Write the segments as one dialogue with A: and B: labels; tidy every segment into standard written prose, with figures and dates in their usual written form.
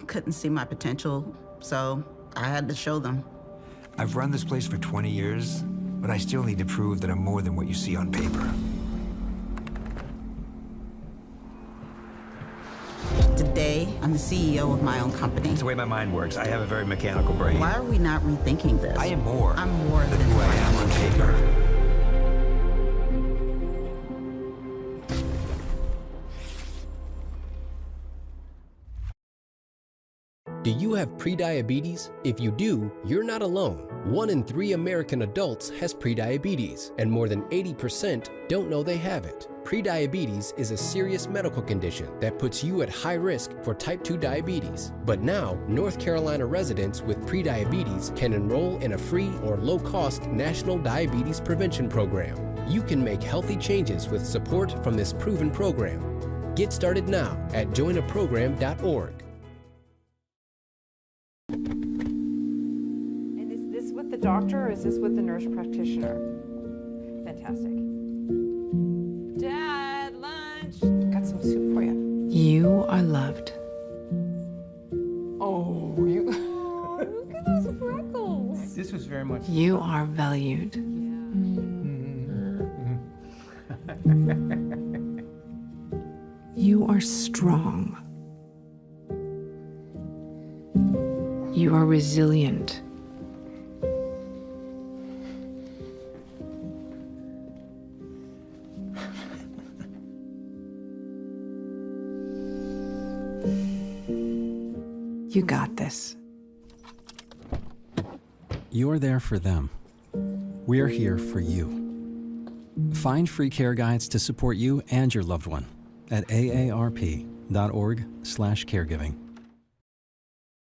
A: couldn't see my potential, so I had to show them.
B: I've run this place for 20 years, but I still need to prove that I'm more than what you see on paper.
A: Today, I'm the CEO of my own company.
B: It's the way my mind works. I have a very mechanical brain.
A: Why are we not rethinking this?
B: I am more.
A: I'm more
B: than who I am on paper.
C: Do you have prediabetes? If you do, you're not alone. 1 in 3 American adults has prediabetes, and more than 80% don't know they have it. Prediabetes is a serious medical condition that puts you at high risk for type 2 diabetes. But now, North Carolina residents with prediabetes can enroll in a free or low-cost national diabetes prevention program. You can make healthy changes with support from this proven program. Get started now at joinaprogram.org.
D: And is this with the doctor or is this with the nurse practitioner? Fantastic. Dad, lunch. Got some soup for you.
E: You are loved.
D: Oh, you. Look at those freckles.
F: This was very much.
E: You are valued. You are strong. You are resilient. You got this.
G: You're there for them. We're here for you. Find free care guides to support you and your loved one at aarp.org/caregiving.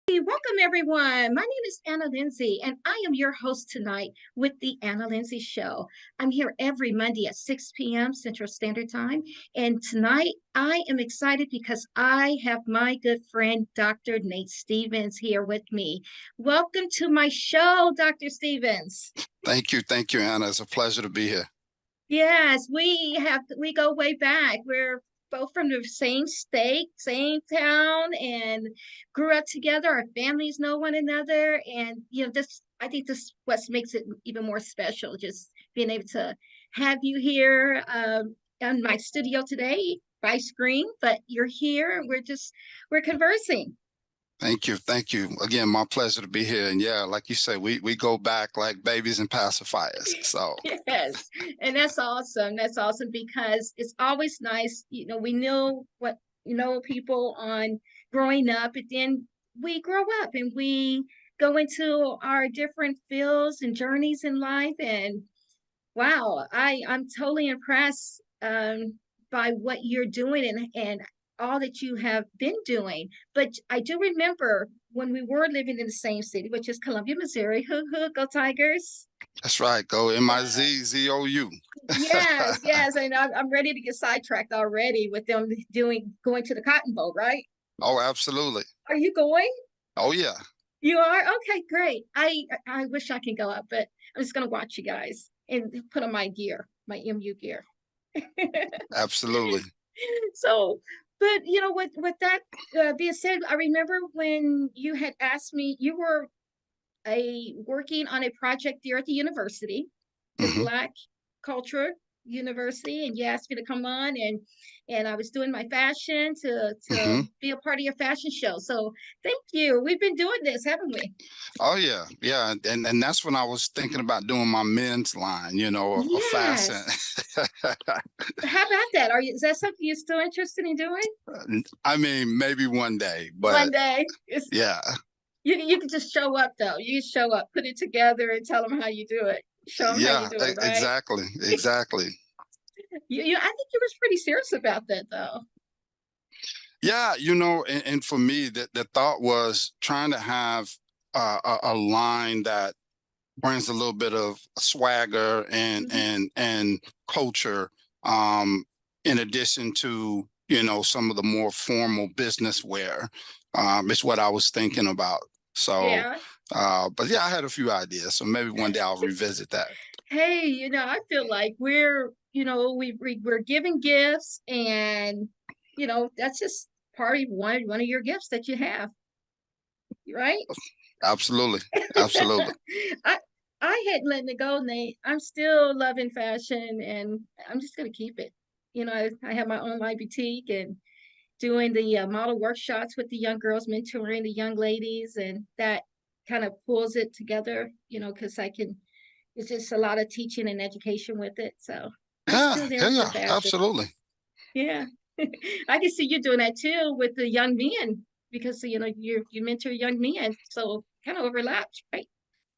H: Welcome, everyone. My name is Anna Linzie, and I am your host tonight with the Anna Linzie Show. I'm here every Monday at 6 p.m. Central Standard Time, and tonight I am excited because I have my good friend, Dr. Nate Stevens, here with me. Welcome to my show, Dr. Stevens.
I: Thank you, Anna. It's a pleasure to be here.
H: Yes, we go way back. We're both from the same state, same town, and grew up together. Our families know one another, and I think this what makes it even more special. Just being able to have you here in my studio today by screen, but you're here, and we're conversing.
I: Thank you. Again, my pleasure to be here. And yeah, like you say, we go back like babies and pacifiers. So
H: yes, and that's awesome. That's awesome because it's always nice. We know what people on growing up, and then we grow up and we go into our different fields and journeys in life. And wow, I'm totally impressed by what you're doing and all that you have been doing. But I do remember when we were living in the same city, which is Columbia, Missouri. Go Tigers.
I: That's right. Go MIZZOU.
H: Yes. And I'm ready to get sidetracked already with them going to the Cotton Bowl, right?
I: Oh, absolutely.
H: Are you going?
I: Oh, yeah.
H: You are? Okay, great. I wish I could go up, but I'm just going to watch you guys and put on my gear, my MU gear.
I: Absolutely.
H: So, but with that being said, I remember when you had asked me, you were working on a project there at the university, the Black Culture University, and you asked me to come on, and I was doing my fashion to be a part of your fashion show. So thank you. We've been doing this, haven't we?
I: Oh yeah. And that's when I was thinking about doing my men's line, of fashion.
H: How about that? Is that something you're still interested in doing?
I: I mean, maybe one day, but
H: one day.
I: Yeah.
H: You can just show up though. You show up, put it together, and tell them how you do it. Show them how you do it, right?
I: Exactly.
H: I think you was pretty serious about that though.
I: Yeah, and for me, the thought was trying to have a line that brings a little bit of swagger and culture, in addition to some of the more formal business wear. It's what I was thinking about. So,
H: yeah.
I: But yeah, I had a few ideas, so maybe one day I'll revisit that.
H: Hey, I feel like we're giving gifts, and that's just part of one of your gifts that you have. right?
I: Absolutely. Absolutely.
H: I I hadn't letting it go, Nate. I'm still loving fashion, and I'm just gonna keep it. I have my own light boutique and doing the model workshops with the young girls, mentoring the young ladies, and that kind of pulls it together. Because I can. It's just a lot of teaching and education with it. So I'm
I: Yeah.
H: still there
I: Yeah.
H: with the
I: Yeah.
H: fashion.
I: Absolutely.
H: Yeah. I can see you doing that too with the young men because you mentor young men, so kind of overlaps, right?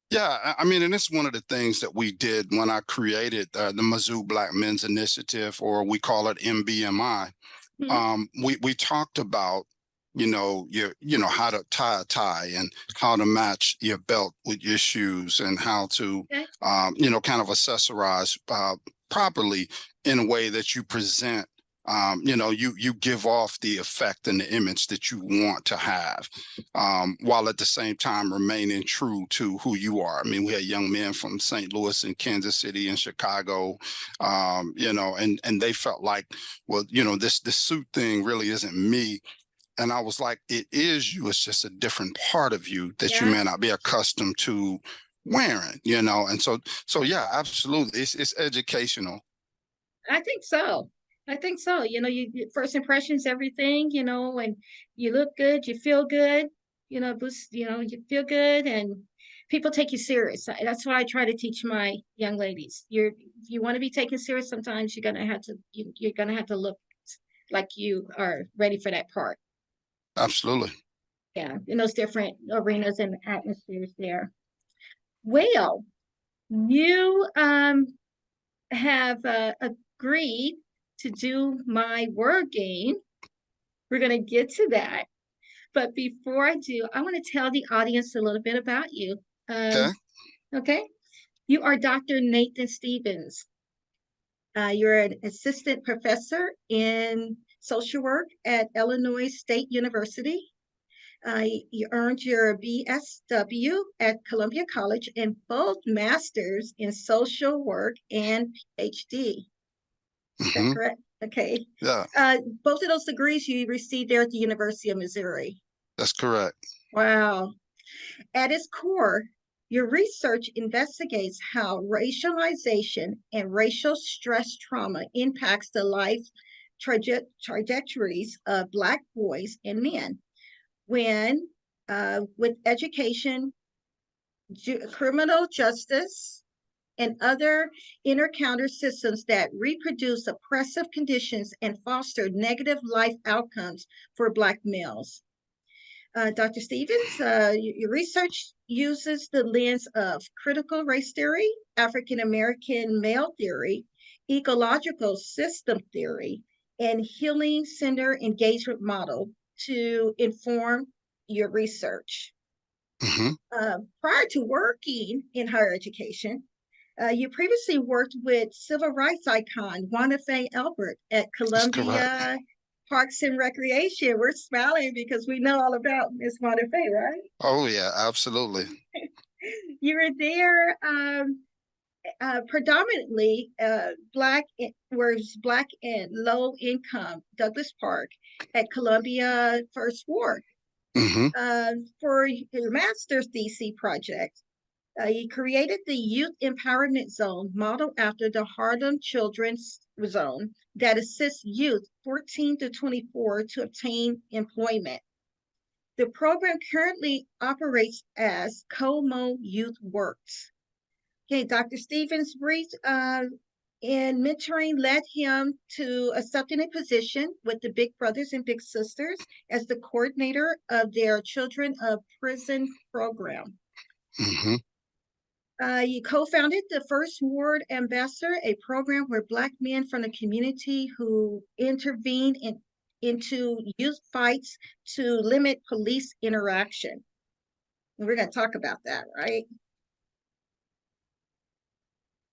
I: Yeah, I mean, and it's one of the things that we did when I created the Mizzou Black Men's Initiative, or we call it MBMI.
H: Mhm.
I: We talked about, how to tie a tie and how to match your belt with your shoes and how to,
H: Okay.
I: kind of accessorize properly in a way that you present. You give off the effect and the image that you want to have, while at the same time remaining true to who you are. I mean, we had young men from St. Louis and Kansas City and Chicago, and they felt like, well, this suit thing really isn't me. And I was like, it is you. It's just a different part of you that you
H: Yeah,
I: may not be accustomed to wearing. And so yeah, absolutely. It's educational.
H: I think so. I think so. First impressions, everything. And you look good, you feel good. You feel good, and people take you serious. That's what I try to teach my young ladies. If you want to be taken serious, sometimes you're gonna have to look like you are ready for that part.
I: Absolutely.
H: Yeah, in those different arenas and atmospheres there. Well, you have agreed to do my word game. We're going to get to that. But before I do, I want to tell the audience a little bit about you.
I: Okay.
H: Okay. You are Dr. Nathan Stevens. You're an assistant professor in social work at Illinois State University. You earned your BSW at Columbia College and both masters in social work and Ph.D. Is that
I: Hmm.
H: correct? Okay.
I: Yeah,
H: Both of those degrees you received there at the University of Missouri.
I: that's correct.
H: Wow. At its core, your research investigates how racialization and racial stress trauma impacts the life trajectories of Black boys and men when, with education, criminal justice, and other inter-counter systems that reproduce oppressive conditions and foster negative life outcomes for Black males. Dr. Stevens, your research uses the lens of critical race theory, African American male theory, ecological system theory, and healing center engagement model to inform your research.
I: Hmm.
H: Prior to working in higher education, you previously worked with civil rights icon Wynna Faye Elbert at
I: That's correct.
H: Columbia Parks and Recreation. We're smiling because we know all about Miss Wynna Faye, right?
I: Oh yeah, absolutely.
H: You were there predominantly Black, was Black and low income Douglas Park at Columbia First Ward.
I: Hmm.
H: For your master's thesis project, he created the Youth Empowerment Zone modeled after the Harlem Children's Zone that assists youth 14 to 24 to obtain employment. The program currently operates as CoMo Youthworks. Okay, Dr. Stevens' brief in mentoring led him to accepting a position with the Big Brothers and Big Sisters as the coordinator of their Children of Prison program.
I: Hmm.
H: You co-founded the First Ward Ambassador, a program where Black men from the community who intervene into youth fights to limit police interaction. And we're going to talk about that, right?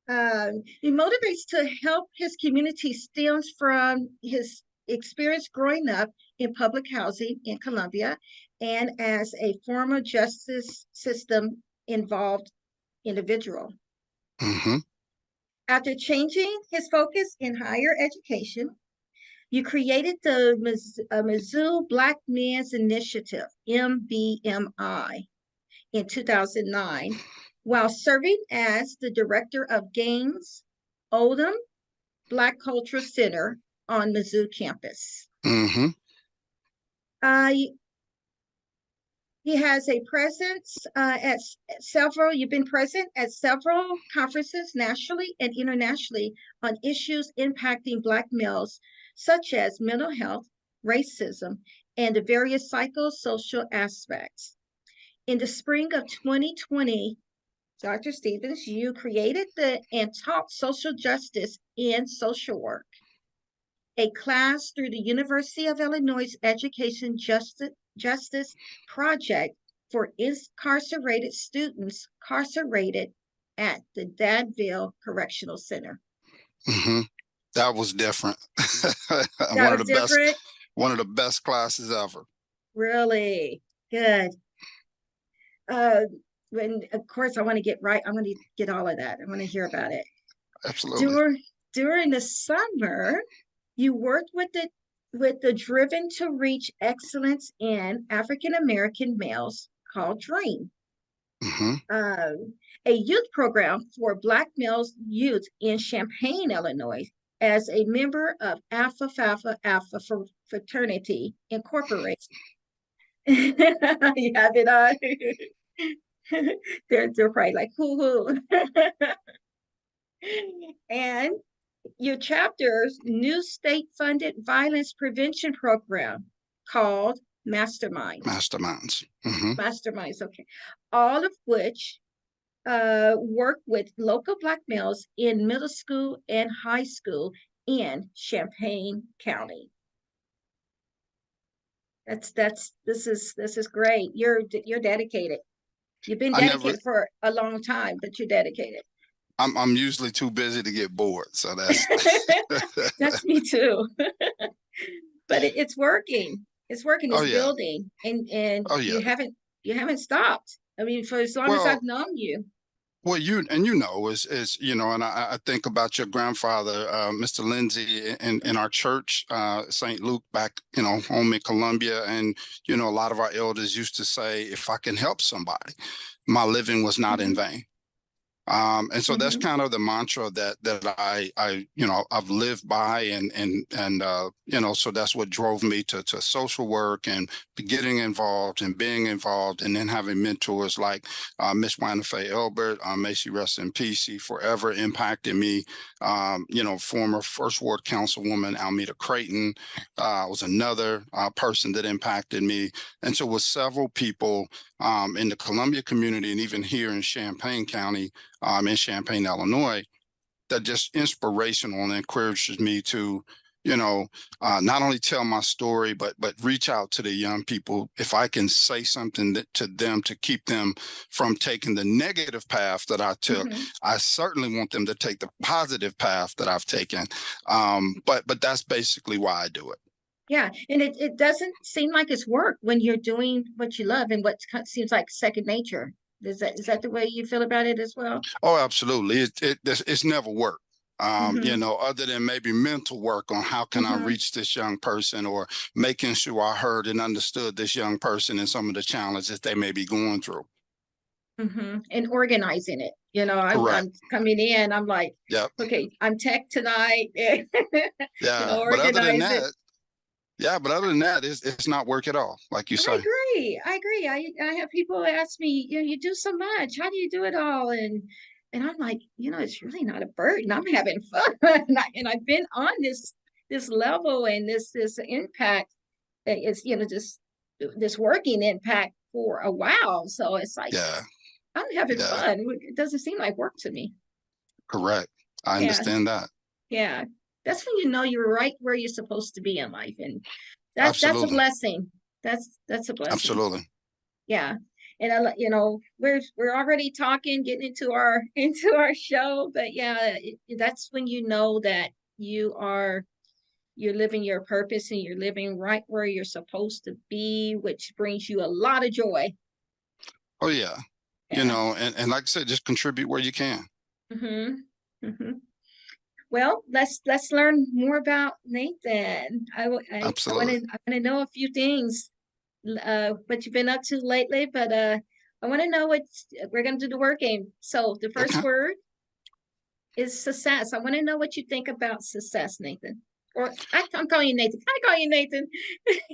H: He motivates to help his community stems from his experience growing up in public housing in Columbia and as a former justice system involved individual.
I: Hmm.
H: After changing his focus in higher education, You created the Mizzou Black Men's Initiative, MBMI, in 2009, while serving as the director of Gaines Odom Black Cultural Center on Mizzou campus.
I: Mm-hmm.
H: He has a presence at several, you've been present at several conferences nationally and internationally on issues impacting Black males, such as mental health, racism, and the various psychosocial aspects. In the spring of 2020, Dr. Stevens, you created and taught social justice in social work, a class through the University of Illinois Education Justice Project for incarcerated students incarcerated at the Danville Correctional Center.
I: Mm-hmm. That was different.
H: Different.
I: One of the best classes ever.
H: Really good. When of course I want to get right. I'm going to get all of that. I want to hear about it.
I: Absolutely.
H: During the summer, you worked with the Driven to Reach Excellence in African American Males called DREAM, a youth program for Black males youth in Champaign, Illinois, as a member of Alpha Phi Alpha Fraternity Incorporated. You have it on. They're probably like, hoo. And your chapter's new state-funded violence prevention program called Masterminds.
I: Mm-hmm.
H: Masterminds, okay. All of which work with local Black males in middle school and high school in Champaign County. This is great. You're dedicated. You've been dedicated for a long time, but you're dedicated.
I: I'm usually too busy to get bored, so that's
H: that's me too. But it's working. It's working. It's building, and you haven't stopped. I mean, for as long as I've known you.
I: Well, and I think about your grandfather, Mr. Linzie, in our church, St. Luke, back, home in Columbia. And, a lot of our elders used to say, if I can help somebody, my living was not in vain. And so that's kind of the mantra that I've lived by, and so that's what drove me to social work and getting involved and being involved, and then having mentors like Miss Wynna Faye Elbert, may she rest in peace. She forever impacted me. Former First Ward Councilwoman Almeda Creighton was another person that impacted me, and so with several people in the Columbia community and even here in Champaign County. In Champaign, Illinois, that just inspirational and encourages me to, not only tell my story, but reach out to the young people. If I can say something to them to keep them from taking the negative path that I took, I certainly want them to take the positive path that I've taken. But that's basically why I do it.
H: Yeah, and it doesn't seem like it's work when you're doing what you love and what seems like second nature. Is that the way you feel about it as well?
I: Oh, absolutely. It's never work. Other than maybe mental work on how can I reach this young person, or making sure I heard and understood this young person and some of the challenges they may be going through.
H: And organizing it. I'm coming in, I'm like, okay, I'm tech tonight.
I: Yeah, but other than that, it's not work at all, like you say.
H: I agree. I have people ask me, you do so much. How do you do it all? And I'm like, it's really not a burden. I'm having fun. and I've been on this level and this impact. It's just this working impact for a while. So it's like, I'm having fun. It doesn't seem like work to me.
I: Correct. I understand that.
H: Yeah. That's when you're right where you're supposed to be in life, and that's a blessing. That's a blessing.
I: Absolutely.
H: Yeah, and we're already talking, getting into our show, but that's when you know that you're living your purpose and you're living right where you're supposed to be, which brings you a lot of joy.
I: Oh yeah. And like I said, just contribute where you can.
H: Well, let's learn more about Nathan. I want
I: Absolutely.
H: to know a few things, what you've been up to lately, but I want to know what we're going to do the word game. So the first
I: Okay.
H: word is success. I want to know what you think about success, Nathan. Or I'm calling you Nathan. Can I call you Nathan?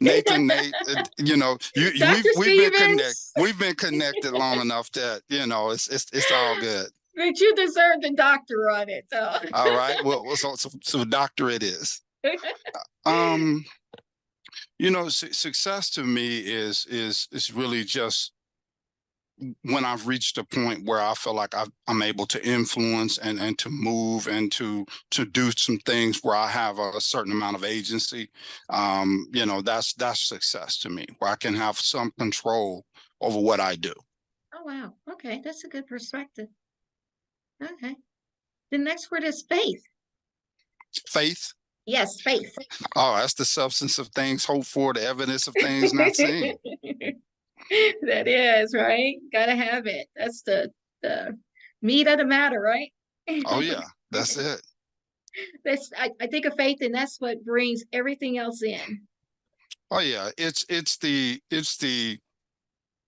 I: Nathan, Nate, you know,
H: Dr. Stevens.
I: we've been connected long enough that, you know, it's all good.
H: But you deserve the doctor on it, so.
I: All right. Well, so doctor it is. Um, you know, success to me is really just when I've reached a point where I feel like I'm able to influence and to move and to do some things where I have a certain amount of agency. You know, that's success to me, where I can have some control over what I do.
H: Oh, wow. Okay, that's a good perspective. Okay. The next word is faith.
I: Faith.
H: Yes, faith.
I: Oh, that's the substance of things hoped for, the evidence of things not seen.
H: That is, right? Gotta have it. That's the meat of the matter, right?
I: Oh yeah, that's it.
H: I think of faith, and that's what brings everything else in.
I: Oh yeah, it's the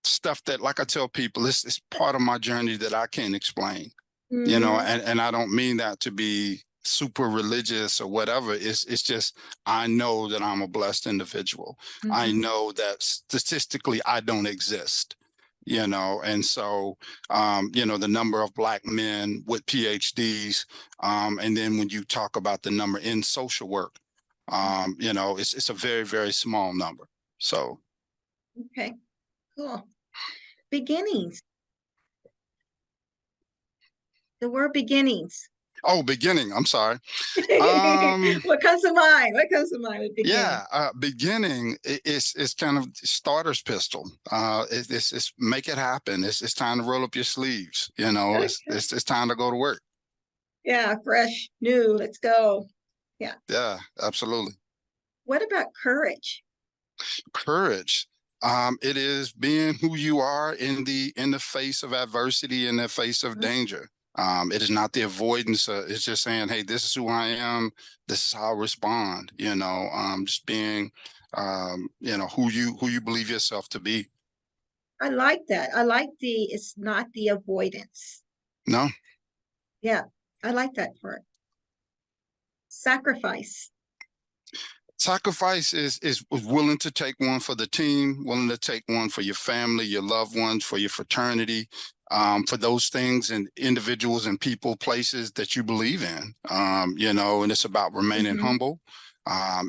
I: stuff that, like I tell people, it's part of my journey that I can't explain. You know, and I don't mean that to be super religious or whatever. It's just, I know that I'm a blessed individual. I know that statistically I don't exist, you know, and so you know, the number of Black men with PhDs, and then when you talk about the number in social work, you know, it's a very, very small number. So
H: okay, cool. Beginnings. The word beginnings.
I: oh, beginning, I'm sorry.
H: What comes to mind? What comes to mind with beginning?
I: Yeah, beginning is kind of starter's pistol. It's make it happen. It's time to roll up your sleeves. You know, it's time to go to work.
H: Yeah, fresh, new. Let's go. Yeah.
I: Yeah, absolutely.
H: What about courage?
I: Courage. It is being who you are in the face of adversity, in the face of danger. It is not the avoidance. It's just saying, hey, this is who I am. This is how I respond. You know, just being, you know, who you believe yourself to be.
H: I like that. I like it's not the avoidance.
I: No.
H: Yeah, I like that part. Sacrifice.
I: Sacrifice is willing to take one for the team, willing to take one for your family, your loved ones, for your fraternity, for those things and individuals and people, places that you believe in. You know, and it's about remaining humble.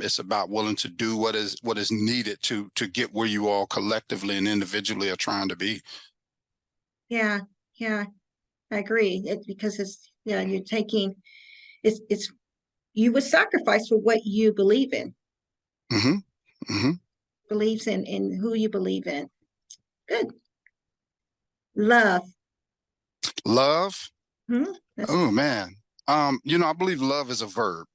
I: It's about willing to do what is needed to get where you all collectively and individually are trying to be.
H: Yeah, I agree. Because it's, yeah, you're taking, it's you would sacrifice for what you believe in. Believes in who you believe in. Good. Love.
I: Love. Oh man. You know, I believe love is a verb.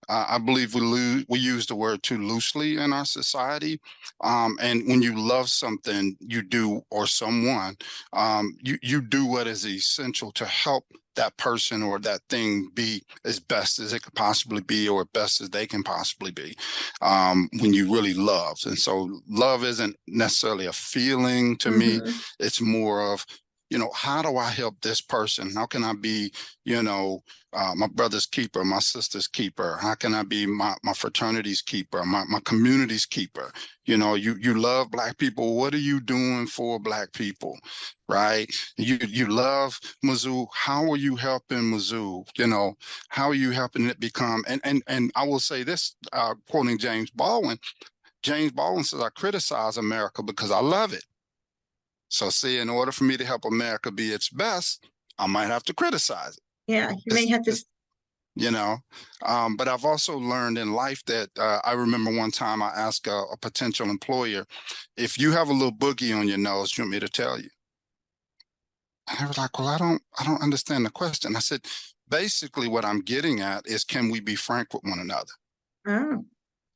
I: I believe we use the word too loosely in our society. And when you love something, you do, or someone, you do what is essential to help that person or that thing be as best as it could possibly be, or best as they can possibly be, when you really love. And so love isn't necessarily a feeling to me. It's more of, you know, how do I help this person? How can I be, you know, my brother's keeper, my sister's keeper? How can I be my fraternity's keeper, my community's keeper? You know, you love Black people. What are you doing for Black people, right? You love Mizzou. How are you helping Mizzou? You know, how are you helping it become? And I will say this, quoting James Baldwin. James Baldwin says, I criticize America because I love it. So see, in order for me to help America be its best, I might have to criticize it.
H: Yeah, you may have to.
I: You know, but I've also learned in life that I remember one time I asked a potential employer, if you have a little boogie on your nose, do you want me to tell you? And they were like, well, I don't understand the question. I said, basically what I'm getting at is, can we be frank with one another?
H: Oh.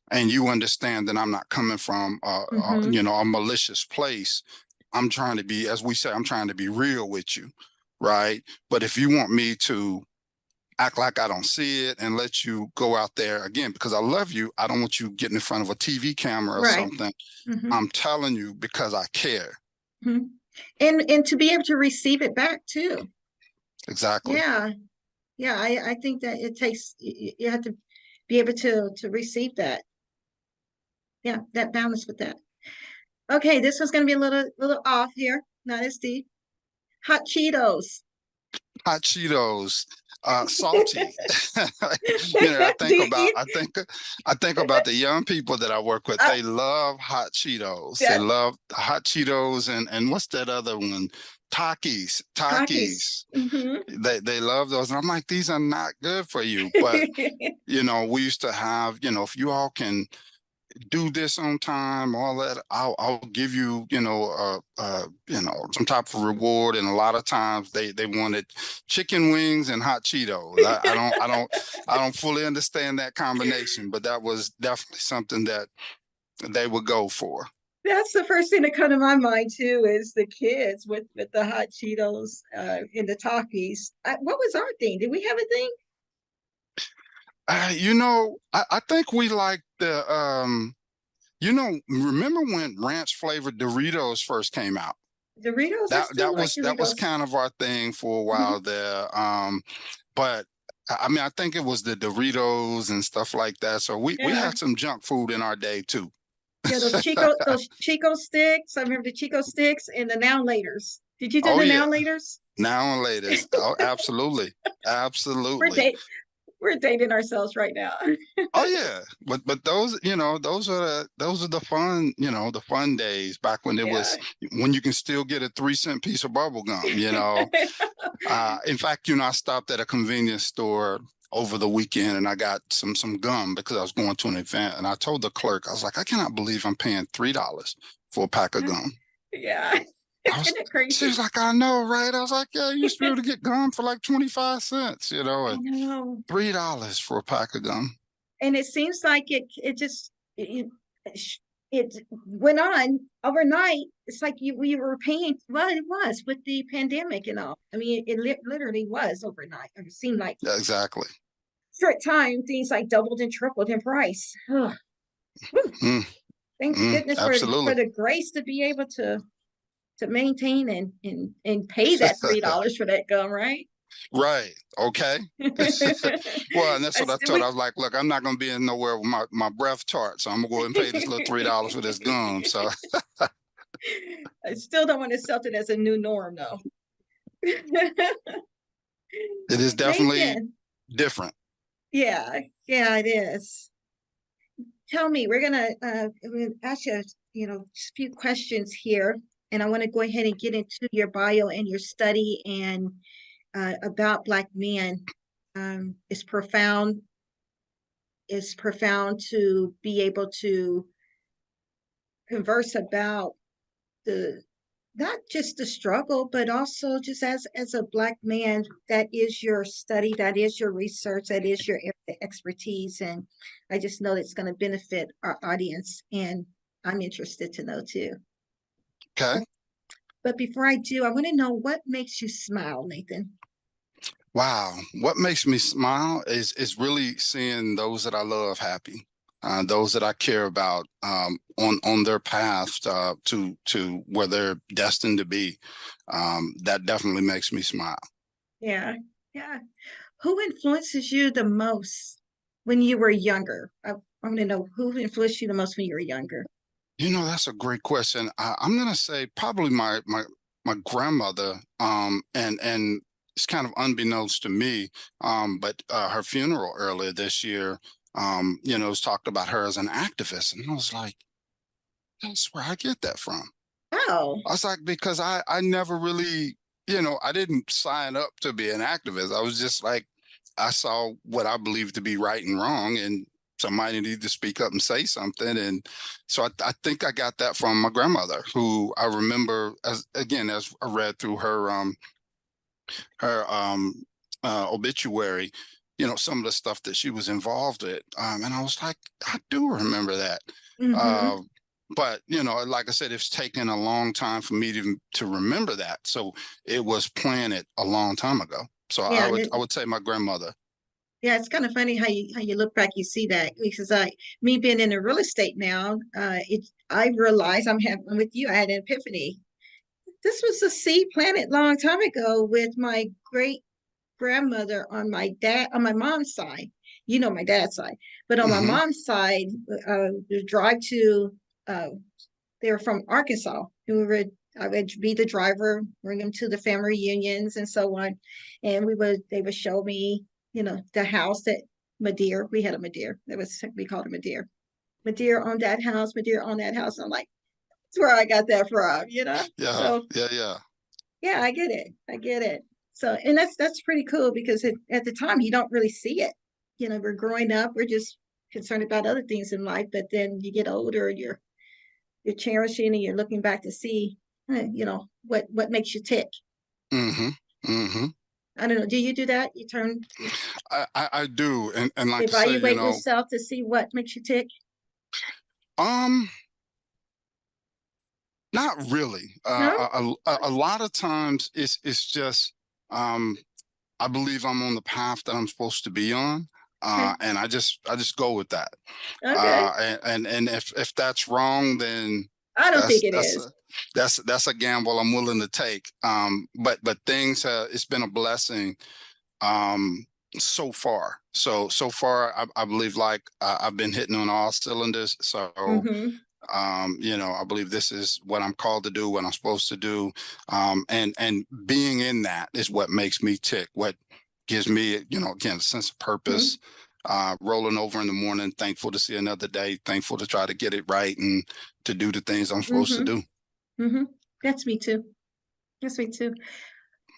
I: And you understand that I'm not coming from, you know, a malicious place. I'm trying to be, as we say, I'm trying to be real with you, right? But if you want me to act like I don't see it and let you go out there again because I love you. I don't want you getting in front of a TV camera or
H: Right.
I: something.
H: Mm-hmm.
I: I'm telling you because I care.
H: Mm-hmm. And to be able to receive it back too.
I: Exactly.
H: Yeah. Yeah, I think that it takes you have to be able to receive that. Yeah, that balance with that. Okay, this was going to be a little off here, not as deep. Hot Cheetos.
I: Hot Cheetos, salty. I
H: Do
I: think
H: you
I: about
H: eat
I: I think about the young people that I work with.
H: uh,
I: They love hot Cheetos. They
H: that
I: love hot Cheetos and what's that other one? Takis,
H: Takis?
I: Takis.
H: Hmm.
I: They love those. And I'm like, these are not good for you. But we used to have, if you all can do this on time, all that, I'll give you, some type of reward. And a lot of times they wanted chicken wings and hot Cheetos. I don't fully understand that combination, but that was definitely something that they would go for.
H: That's the first thing that come to my mind too, is the kids with the hot Cheetos and the Takis. What was our thing? Did we have a thing?
I: I think we like the remember when ranch flavored Doritos first came out?
H: Doritos, I
I: That
H: still
I: that
H: like
I: was that was
H: Doritos.
I: kind of our thing for a
H: Mhm.
I: while there. But I mean, I think it was the Doritos and stuff like that. So we
H: Yeah.
I: had some junk food in our day too.
H: Yeah, those Chico sticks. I remember the Chico sticks and the now laters. Did you do
I: Oh
H: the
I: yeah,
H: now laters?
I: now and laters. Oh, absolutely,
H: We're
I: absolutely.
H: date we're dating ourselves right now.
I: Oh yeah, but those those are the fun the fun days back when it
H: Yeah.
I: was when you can still get a 3-cent piece of bubble gum. In fact, I stopped at a convenience store over the weekend and I got some gum because I was going to an event. And I told the clerk, I was like, I cannot believe I'm paying $3 for a pack of gum.
H: Yeah. Isn't it
I: She was
H: crazy?
I: like, I know, right? I was like, yeah, you used to be able to get gum for like 25 cents,
H: I
I: and
H: know.
I: $3 for a pack of gum.
H: And it seems like it just it went on overnight. It's like we were paying. Well, it was with the pandemic and all. I mean, it literally was overnight. It seemed like
I: Yeah, exactly.
H: short time things like doubled and tripled in price. Ugh.
I: Mm,
H: Thank goodness for
I: absolutely.
H: the grace to be able to maintain and pay that $3 for that gum, right?
I: Right. Okay. Well, and that's
H: I
I: what I
H: still,
I: told her. I was like, look, I'm not gonna be in nowhere with my breath tart. So I'm gonna go ahead and pay this little $3 for this gum. So
H: I still don't want to accept it as a new norm, though.
I: it is definitely
H: Nathan,
I: different.
H: yeah, yeah, it is. Tell me, we're gonna ask you, just a few questions here, and I want to go ahead and get into your bio and your study and about Black men. It's profound. It's profound to be able to converse about the not just the struggle, but also just as a Black man, that is your study, that is your research, that is your expertise, and I just know it's going to benefit our audience, and I'm interested to know too.
I: Okay.
H: But before I do, I want to know what makes you smile, Nathan.
I: Wow. What makes me smile is really seeing those that I love happy, those that I care about on their path to where they're destined to be. That definitely makes me smile.
H: Yeah, yeah. Who influences you the most when you were younger? I want to know who influenced you the most when you were younger.
I: That's a great question. I'm gonna say probably my grandmother. And it's kind of unbeknownst to me. But her funeral earlier this year, was talked about her as an activist, and I was like, that's where I get that from.
H: Oh,
I: I was like, because I never really, I didn't sign up to be an activist. I was just like, I saw what I believed to be right and wrong, and somebody needed to speak up and say something. And so I think I got that from my grandmother, who I remember as I read through her obituary, some of the stuff that she was involved with. And I was like, I do remember that.
H: mm-hmm.
I: But like I said, it's taken a long time for me to remember that. So it was planted a long time ago. So I
H: Yeah,
I: would I would say my grandmother.
F: Yeah, it's kind of funny how you look back, you see that because me being in the real estate now, I realize I'm with you. I had an epiphany. This was a seed planted long time ago with my great grandmother on my mom's side. You know my dad's side, but on my
I: Hmm.
F: mom's side, the drive to they were from Arkansas. And I would be the driver, bring them to the family reunions and so on, and they would show me, the house that Madeir. We had a Madeir. We called it Madeir. Madeir on that house. Madeir on that house. And I'm like, that's where I got that from.
I: Yeah,
F: So
I: yeah, yeah.
F: yeah, I get it. I get it. So, and that's pretty cool because at the time you don't really see it. We're growing up, we're just concerned about other things in life, but then you get older and you're cherishing and you're looking back to see, what makes you tick.
I: Hmm. Hmm.
F: I don't know. Do you do that? You
I: I do, and like I say,
F: evaluate yourself to see what makes you tick?
I: um, not really.
F: No?
I: A lot of times it's just um, I believe I'm on the path that I'm supposed to be on.
F: Okay.
I: And I just go with that.
F: Okay.
I: And if that's wrong, then
F: I don't think
I: that's
F: it
I: that's
F: is.
I: a, that's a gamble I'm willing to take. But things have it's been a blessing um so far. So far I believe like I've been hitting on all cylinders. So
F: Mm-hmm.
I: I believe this is what I'm called to do, what I'm supposed to do. And being in that is what makes me tick, what gives me, again, a sense of
F: Mm-hmm.
I: purpose. Rolling over in the morning, thankful to see another day, thankful to try to get it right and to do the things I'm supposed to
F: Mm-hmm.
I: do.
F: Mm-hmm. That's me too. That's me too.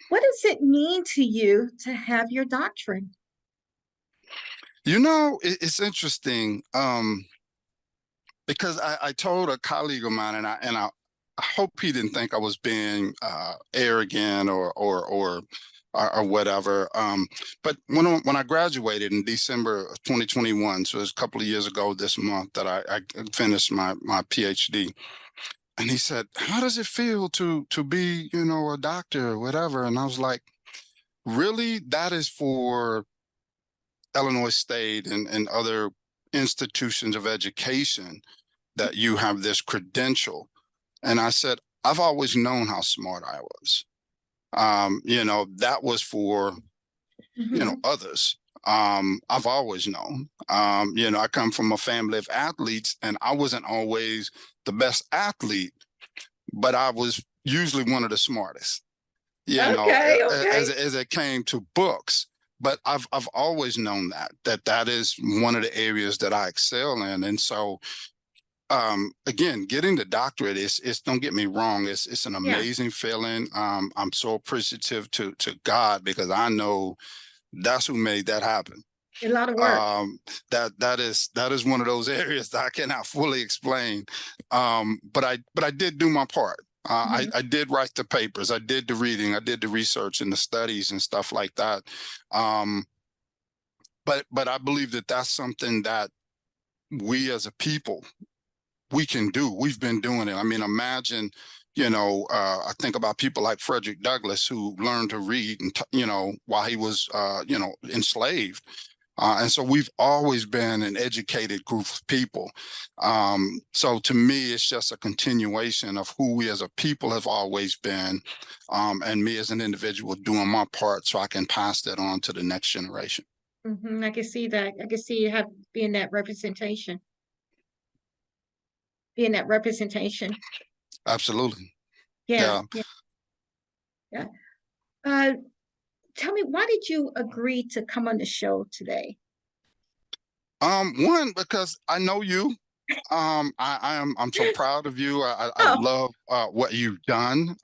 F: What does it mean to you to have your doctrine?
I: It's interesting. Because I told a colleague of mine, and I hope he didn't think I was being arrogant or whatever. But when I graduated in December of 2021, so it's a couple of years ago this month that I finished my Ph.D. And he said, "How does it feel to be a doctor or whatever?" And I was like, "Really? That is for Illinois State and other institutions of education." That you have this credential. And I said, I've always known how smart I was. That was for,
F: Mm-hmm.
I: others. I've always known. I come from a family of athletes and I wasn't always the best athlete, but I was usually one of the smartest,
F: Okay, okay.
I: as it came to books. But I've always known that is one of the areas that I excel in. And so again, getting the doctorate is don't get me wrong, it's an
F: Yeah,
I: amazing feeling. I'm so appreciative to God because I know that's who made that happen.
F: a lot of work.
I: um that is one of those areas that I cannot fully explain. But I did do my part.
F: Mhm.
I: I did write the papers, I did the reading, I did the research and the studies and stuff like that. um but I believe that that's something that we as a people we can do. We've been doing it. I mean, imagine, I think about people like Frederick Douglass who learned to read and, while he was, enslaved. And so we've always been an educated group of people. So to me, it's just a continuation of who we as a people have always been, and me as an individual doing my part so I can pass that on to the next generation.
F: I can see that. I can see you have being that representation, being that representation.
I: Absolutely.
F: Yeah,
I: Yeah.
F: yeah, yeah. Uh, Tell me, why did you agree to come on the show today?
I: One, because I know you. I'm so proud of you. I
F: Oh,
I: love what you've done.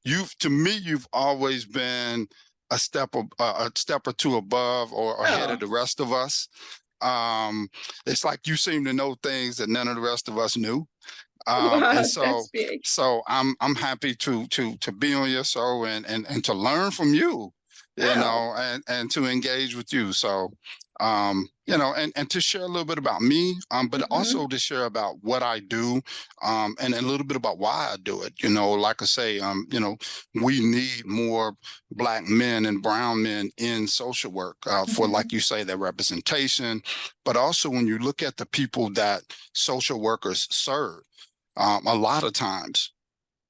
I: You've always been a step or two above or ahead
F: oh,
I: of the rest of us. It's like you seem to know things that none of the rest of us knew. And
F: wow,
I: so
F: that's big.
I: so I'm happy to be on your show and to learn from you. you know, and to engage with you. So, you know, and to share a little bit about me, but also to share about what I do, and a little bit about why I do it. You know, like I say, you know, we need more Black men and brown men in social work for, like you say, their representation. But also when you look at the people that social workers serve, a lot of times,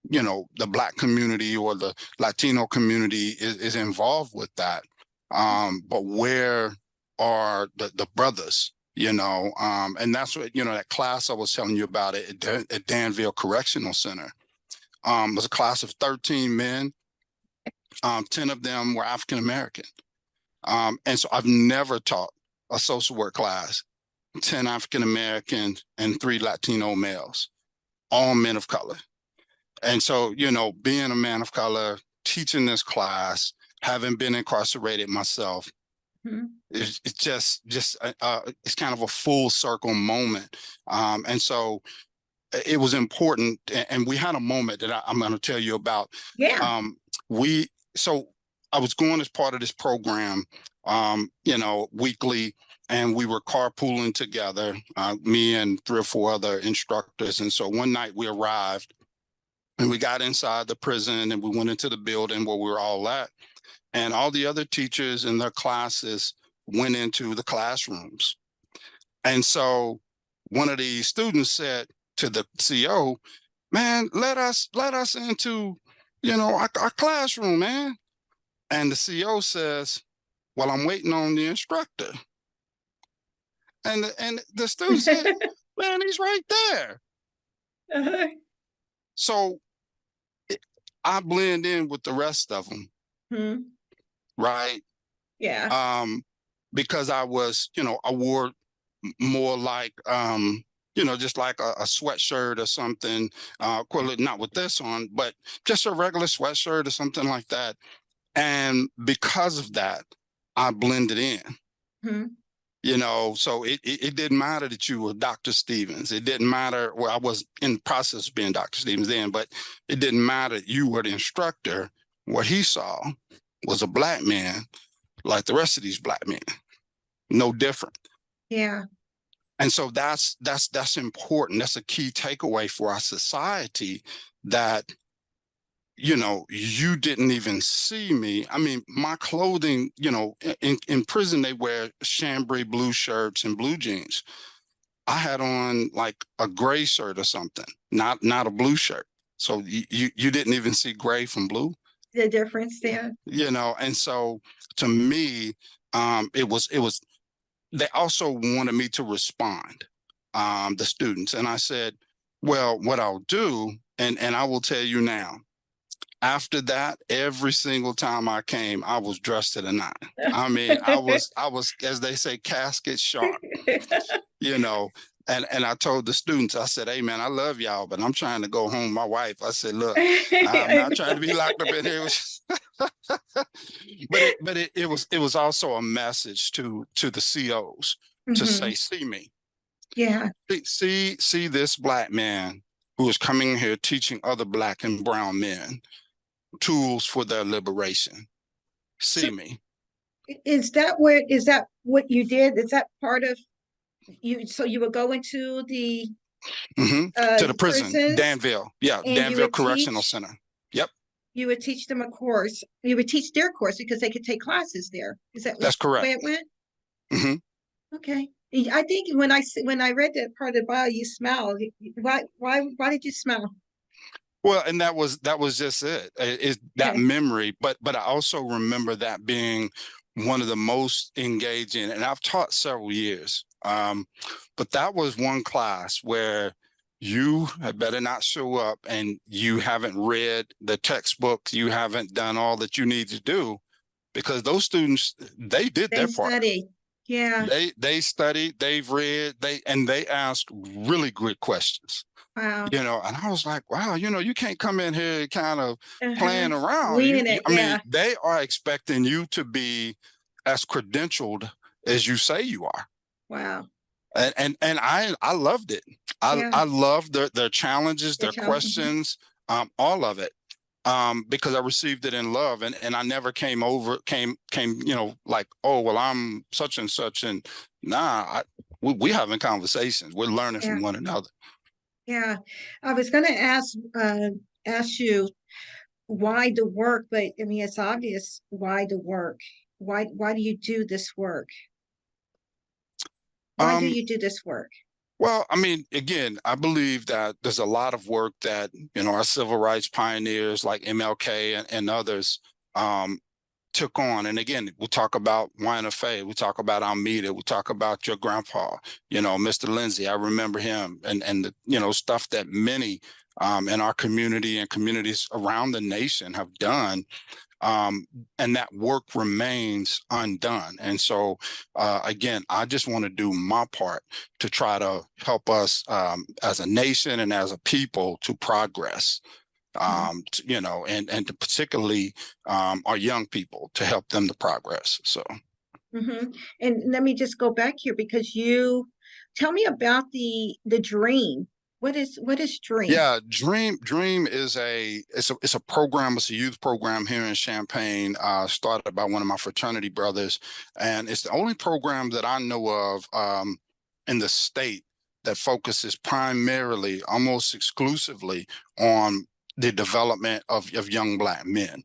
I: you know, the Black community or the Latino community is involved with that. But where are the brothers, you know? And that's what, you know, that class I was telling you about at Danville Correctional Center, was a class of 13 men. 10 of them were African American. And so I've never taught a social work class, 10 African American and 3 Latino males, all men of color. And so, you know, being a man of color, teaching this class, having been incarcerated myself, it's just it's kind of a full circle moment. And so it was important. And we had a moment that I'm going to tell you about.
F: Yeah.
I: So I was going as part of this program, you know, weekly, and we were carpooling together, me and 3 or 4 other instructors. And so one night we arrived, and we got inside the prison, and we went into the building where we were all at. And all the other teachers in their classes went into the classrooms. And so one of the students said to the CO, "Man, let us into, you know, our classroom, man." And the CO says, "Well, I'm waiting on the instructor." And the student said, "Man, he's right there." So I blend in with the rest of them, right?
F: Yeah.
I: Because I was, you know, I wore more like, you know, just like a sweatshirt or something, not with this on, but just a regular sweatshirt or something like that. And because of that, I blended in. You know, so it didn't matter that you were Dr. Stevens. It didn't matter. Well, I was in the process of being Dr. Stevens then, but it didn't matter that you were the instructor. What he saw was a Black man like the rest of these Black men, no different.
F: Yeah.
I: And so that's important. That's a key takeaway for our society, that, you know, you didn't even see me. I mean, my clothing, you know, in prison, they wear chambray blue shirts and blue jeans. I had on like a gray shirt or something, not a blue shirt. So you didn't even see gray from blue.
F: The difference there.
I: You know, and so to me, it was, they also wanted me to respond, the students. And I said, well, what I'll do, and I will tell you now, after that, every single time I came, I was dressed to the 9. I mean, I was, as they say, casket sharp, you know. And I told the students, I said, "Hey man, I love y'all, but I'm trying to go home with my wife." I said, "Look, I'm not trying to be locked up in here." But it was also a message to the COs to say, "See me,
F: Yeah.
I: see this Black man who is coming here teaching other Black and brown men tools for their liberation. See me."
F: Is that what you did? Is that part of you? So you would go into the
I: to the prison,
F: prisons,
I: Danville. Yeah,
F: and
I: Danville Correctional Center. Yep.
F: You would teach them a course. You would teach their course because they could take classes there. Is that
I: That's correct.
F: the way it went? Okay. I think when I read that part of the bio, you smiled. Why did you smile?
I: Well, and that was just it. Is that memory, but I also remember that being one of the most engaging, and I've taught several years. But that was one class where you had better not show up and you haven't read the textbook, you haven't done all that you need to do, because those students, they did their part.
F: Study. Yeah.
I: They studied, they've read, they asked really good questions.
F: Wow.
I: You know, and I was like, wow, you know, you can't come in here kind of playing around.
F: Mean,
I: they are expecting you to be as credentialed as you say you are.
F: Wow.
I: And I loved it. I loved their challenges, their questions, all of it. because I received it in love, and I never came, like, oh, well, I'm such and such, and we having conversations, we're learning
F: Yeah.
I: from one another.
F: Yeah. I was going to ask you why the work, but I mean, it's obvious why the work. Why do you do this work? Why do
I: Um,
F: you do this work?
I: Well, I mean, again, I believe that there's a lot of work that, our civil rights pioneers like MLK and others took on. And again, we'll talk about Wynna Faye, we talk about Almeida, we talk about your grandpa, Mr. Linzie. I remember him, and the, stuff that many in our community and communities around the nation have done. And that work remains undone. And so, again, I just want to do my part to try to help us as a nation and as a people to progress, and to particularly our young people, to help them to progress. So.
F: And let me just go back here, because you tell me about the dream. What is dream?
I: Yeah, Dream is it's a program. It's a youth program here in Champaign, started by one of my fraternity brothers, and it's the only program that I know of in the state that focuses primarily, almost exclusively, on the development of young Black men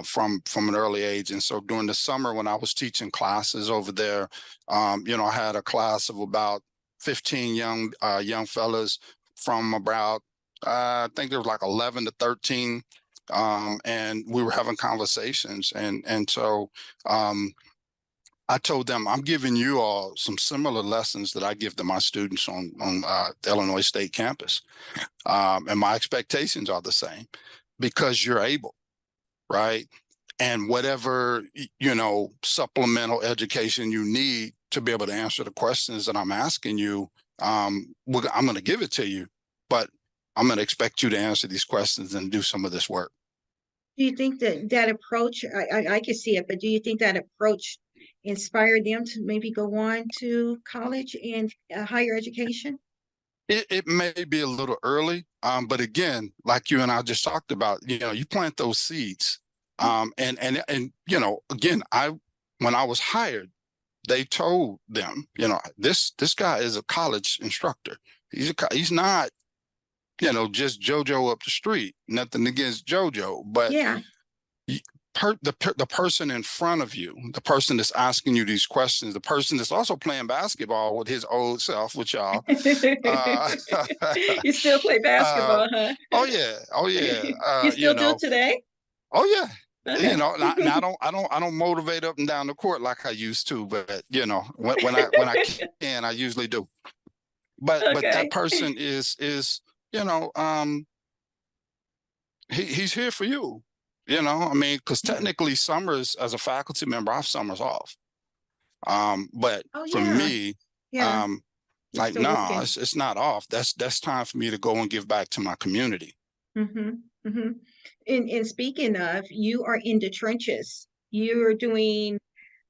I: from an early age. And so during the summer, when I was teaching classes over there, I had a class of about 15 young fellas from about I think there was like 11 to 13, and we were having conversations, and so I told them, I'm giving you all some similar lessons that I give to my students on the Illinois State campus, and my expectations are the same, because you're able, right? And whatever supplemental education you need to be able to answer the questions that I'm asking you, I'm going to give it to you, but I'm going to expect you to answer these questions and do some of this work.
F: Do you think that approach, I can see it, but do you think that approach inspired them to maybe go on to college and higher education?
I: It may be a little early, but again, like you and I just talked about, you plant those seeds, and again, when I was hired, they told them, this guy is a college instructor. He's not, just JoJo up the street. Nothing against JoJo, but
F: yeah,
I: the person in front of you, the person that's asking you these questions, the person that's also playing basketball with his old self, with y'all.
F: You still play basketball, huh?
I: Oh yeah.
F: You still do it today?
I: Oh yeah. Now I don't motivate up and down the court like I used to, but when I can, I usually do. But that person is he's here for you. Because technically summers, as a faculty member, I have summers off. But for me, like, no, it's not off. That's time for me to go and give back to my community.
F: And speaking of, you are in the trenches. You're doing,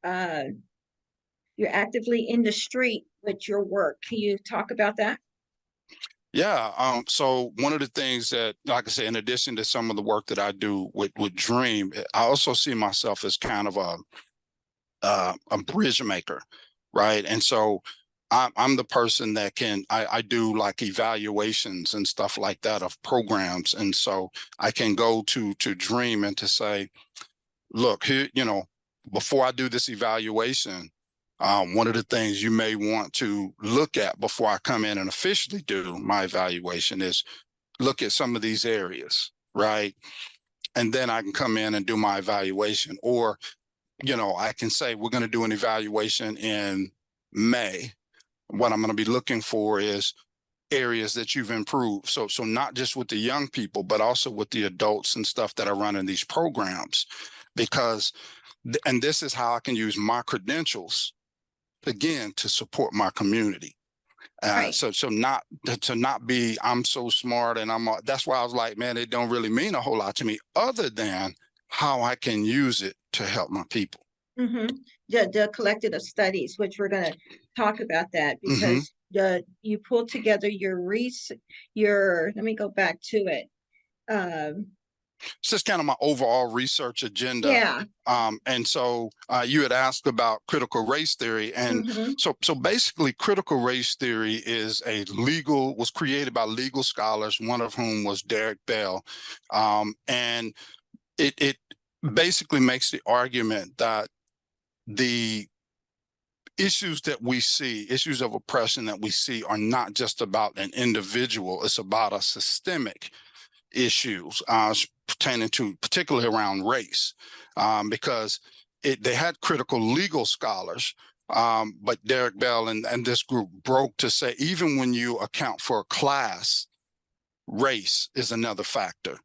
F: you're actively in the street with your work. Can you talk about that?
I: Yeah. So one of the things that, like I said, in addition to some of the work that I do with Dream, I also see myself as kind of a bridge maker, right? And so I'm the person that I do like evaluations and stuff like that of programs. And so I can go to Dream and to say, look, here, before I do this evaluation, one of the things you may want to look at before I come in and officially do my evaluation is look at some of these areas, right? And then I can come in and do my evaluation. Or, I can say we're going to do an evaluation in May. What I'm going to be looking for is areas that you've improved. So not just with the young people, but also with the adults and stuff that are running these programs, because, and this is how I can use my credentials again to support my community.
F: Right.
I: So not to not be, I'm so smart and that's why I was like, man, it don't really mean a whole lot to me other than how I can use it to help my people.
F: The collective of studies, which we're going to talk about that, because you pull together your let me go back to it.
I: It's just kind of my overall research agenda.
F: Yeah.
I: And so you had asked about critical race theory. And so basically critical race theory was created by legal scholars, one of whom was Derek Bell. And it basically makes the argument that the issues that we see, issues of oppression that we see, are not just about an individual, it's about a systemic issues pertaining to particularly around race, because they had critical legal scholars, but Derek Bell and this group broke to say even when you account for class, race is another factor.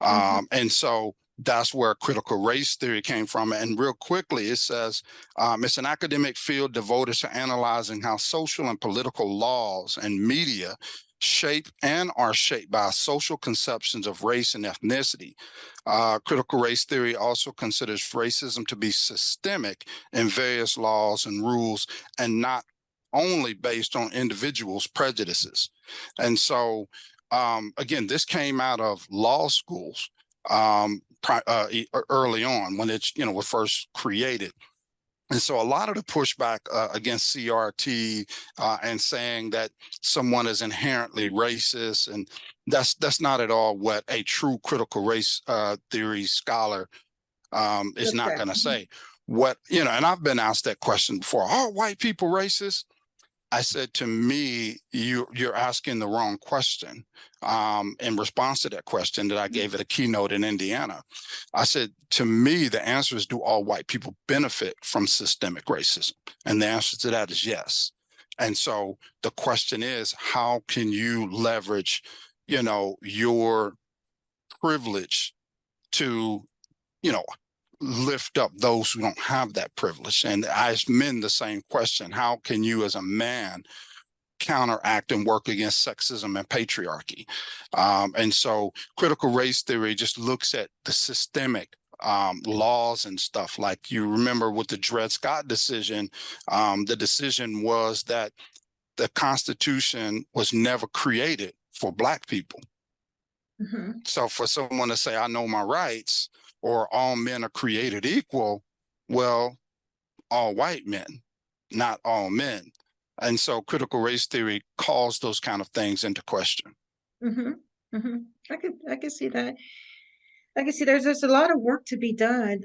I: And so that's where critical race theory came from. And real quickly, it says it's an academic field devoted to analyzing how social and political laws and media shape and are shaped by social conceptions of race and ethnicity. Critical race theory also considers racism to be systemic in various laws and rules and not only based on individuals' prejudices. And so, again, this came out of law schools early on when it was first created. And so a lot of the pushback against CRT and saying that someone is inherently racist, and that's not at all what a true critical race theory scholar is not going to say. What, and I've been asked that question before, are white people racist? I said, to me, you're asking the wrong question. In response to that question that I gave at a keynote in Indiana, I said, to me, the answer is, do all white people benefit from systemic racism? And the answer to that is yes. And so the question is, how can you leverage, your privilege to, lift up those who don't have that privilege? And I ask men the same question. How can you as a man counteract and work against sexism and patriarchy? And so critical race theory just looks at the systemic laws and stuff. Like, you remember with the Dred Scott decision, the decision was that the Constitution was never created for Black people. So for someone to say, I know my rights, or all men are created equal, well, all white men, not all men. And so critical race theory calls those kind of things into question.
F: I can see that. I can see there's a lot of work to be done.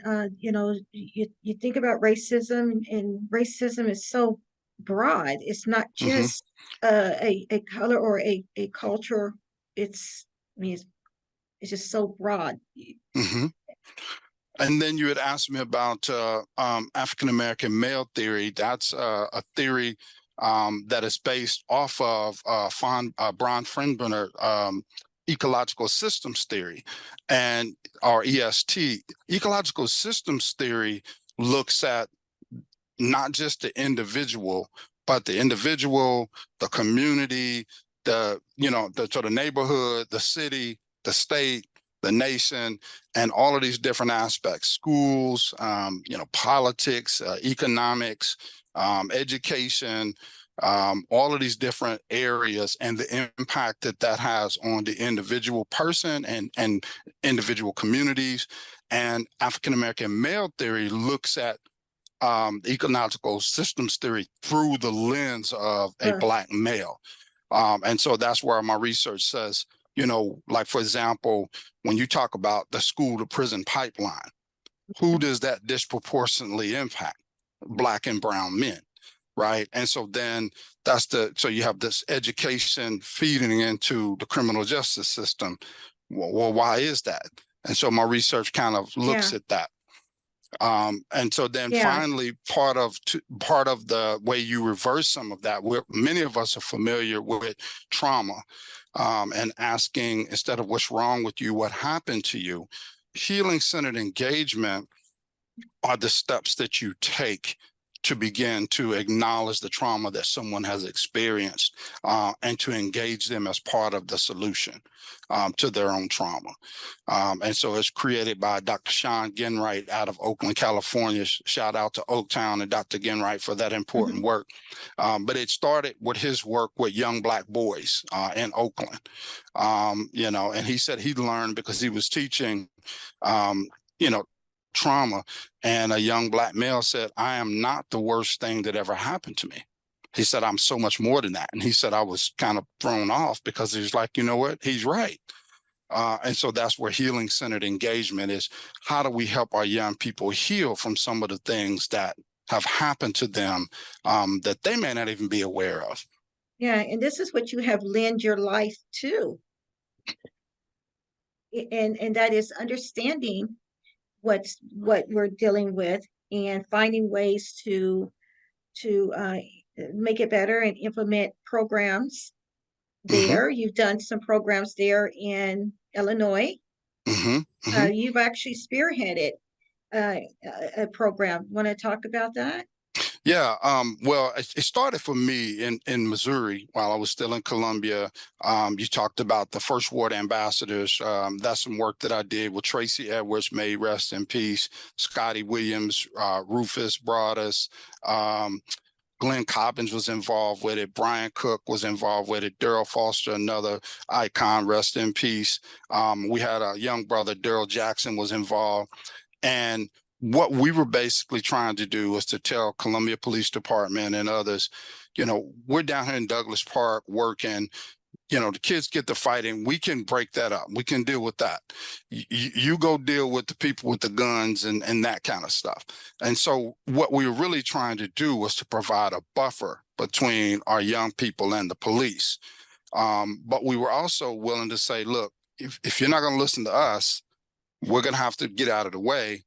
F: You think about racism, and racism is so broad. It's not just a color or a culture. It's just so broad.
I: And then you had asked me about African-American male theory. That's a theory that is based off of Bron Friedbrenner Ecological Systems Theory, and our EST. Ecological Systems Theory looks at not just the individual, but the individual, the community, the sort of neighborhood, the city, the state, the nation, and all of these different aspects: schools, politics, economics, education, all of these different areas, and the impact that has on the individual person and individual communities. And African-American male theory looks at the ecological systems theory through the lens of a Black male. And so that's where my research says, like, for example, when you talk about the school to prison pipeline, who does that disproportionately impact? Black and brown men, right? And so then so you have this education feeding into the criminal justice system. Well, why is that? And so my research kind of looks at that. And so then finally, part of the way you reverse some of that, many of us are familiar with trauma, and asking, instead of what's wrong with you, what happened to you. Healing-centered engagement are the steps that you take to begin to acknowledge the trauma that someone has experienced, and to engage them as part of the solution to their own trauma. And so it's created by Dr. Sean Ginwright out of Oakland, California. Shout out to Oaktown and Dr. Ginwright for that important work. But it started with his work with young Black boys in Oakland. You know, and he said he learned because he was teaching, you know, trauma, and a young Black male said, I am not the worst thing that ever happened to me. He said, I'm so much more than that. And he said, I was kind of thrown off because he's like, you know what, he's right. And so that's where healing-centered engagement is. How do we help our young people heal from some of the things that have happened to them that they may not even be aware of?
F: Yeah, and this is what you have lend your life to. And that is understanding what we're dealing with and finding ways to make it better and implement programs there. You've done some programs there in Illinois. You've actually spearheaded a program. Want to talk about that?
I: Yeah, well, it started for me in Missouri while I was still in Columbia. You talked about the First Ward ambassadors. That's some work that I did with Tracy Edwards, may rest in peace, Scotty Williams, Rufus Broadus, Glenn Cobbins was involved with it. Brian Cook was involved with it. Daryl Foster, another icon, rest in peace. We had a young brother, Daryl Jackson, was involved. And what we were basically trying to do was to tell Columbia Police Department and others, you know, we're down here in Douglas Park working, you know, the kids get to fighting, we can break that up. We can deal with that. You go deal with the people with the guns and that kind of stuff. And so what we were really trying to do was to provide a buffer between our young people and the police. But we were also willing to say, look, if you're not going to listen to us, we're going to have to get out of the way.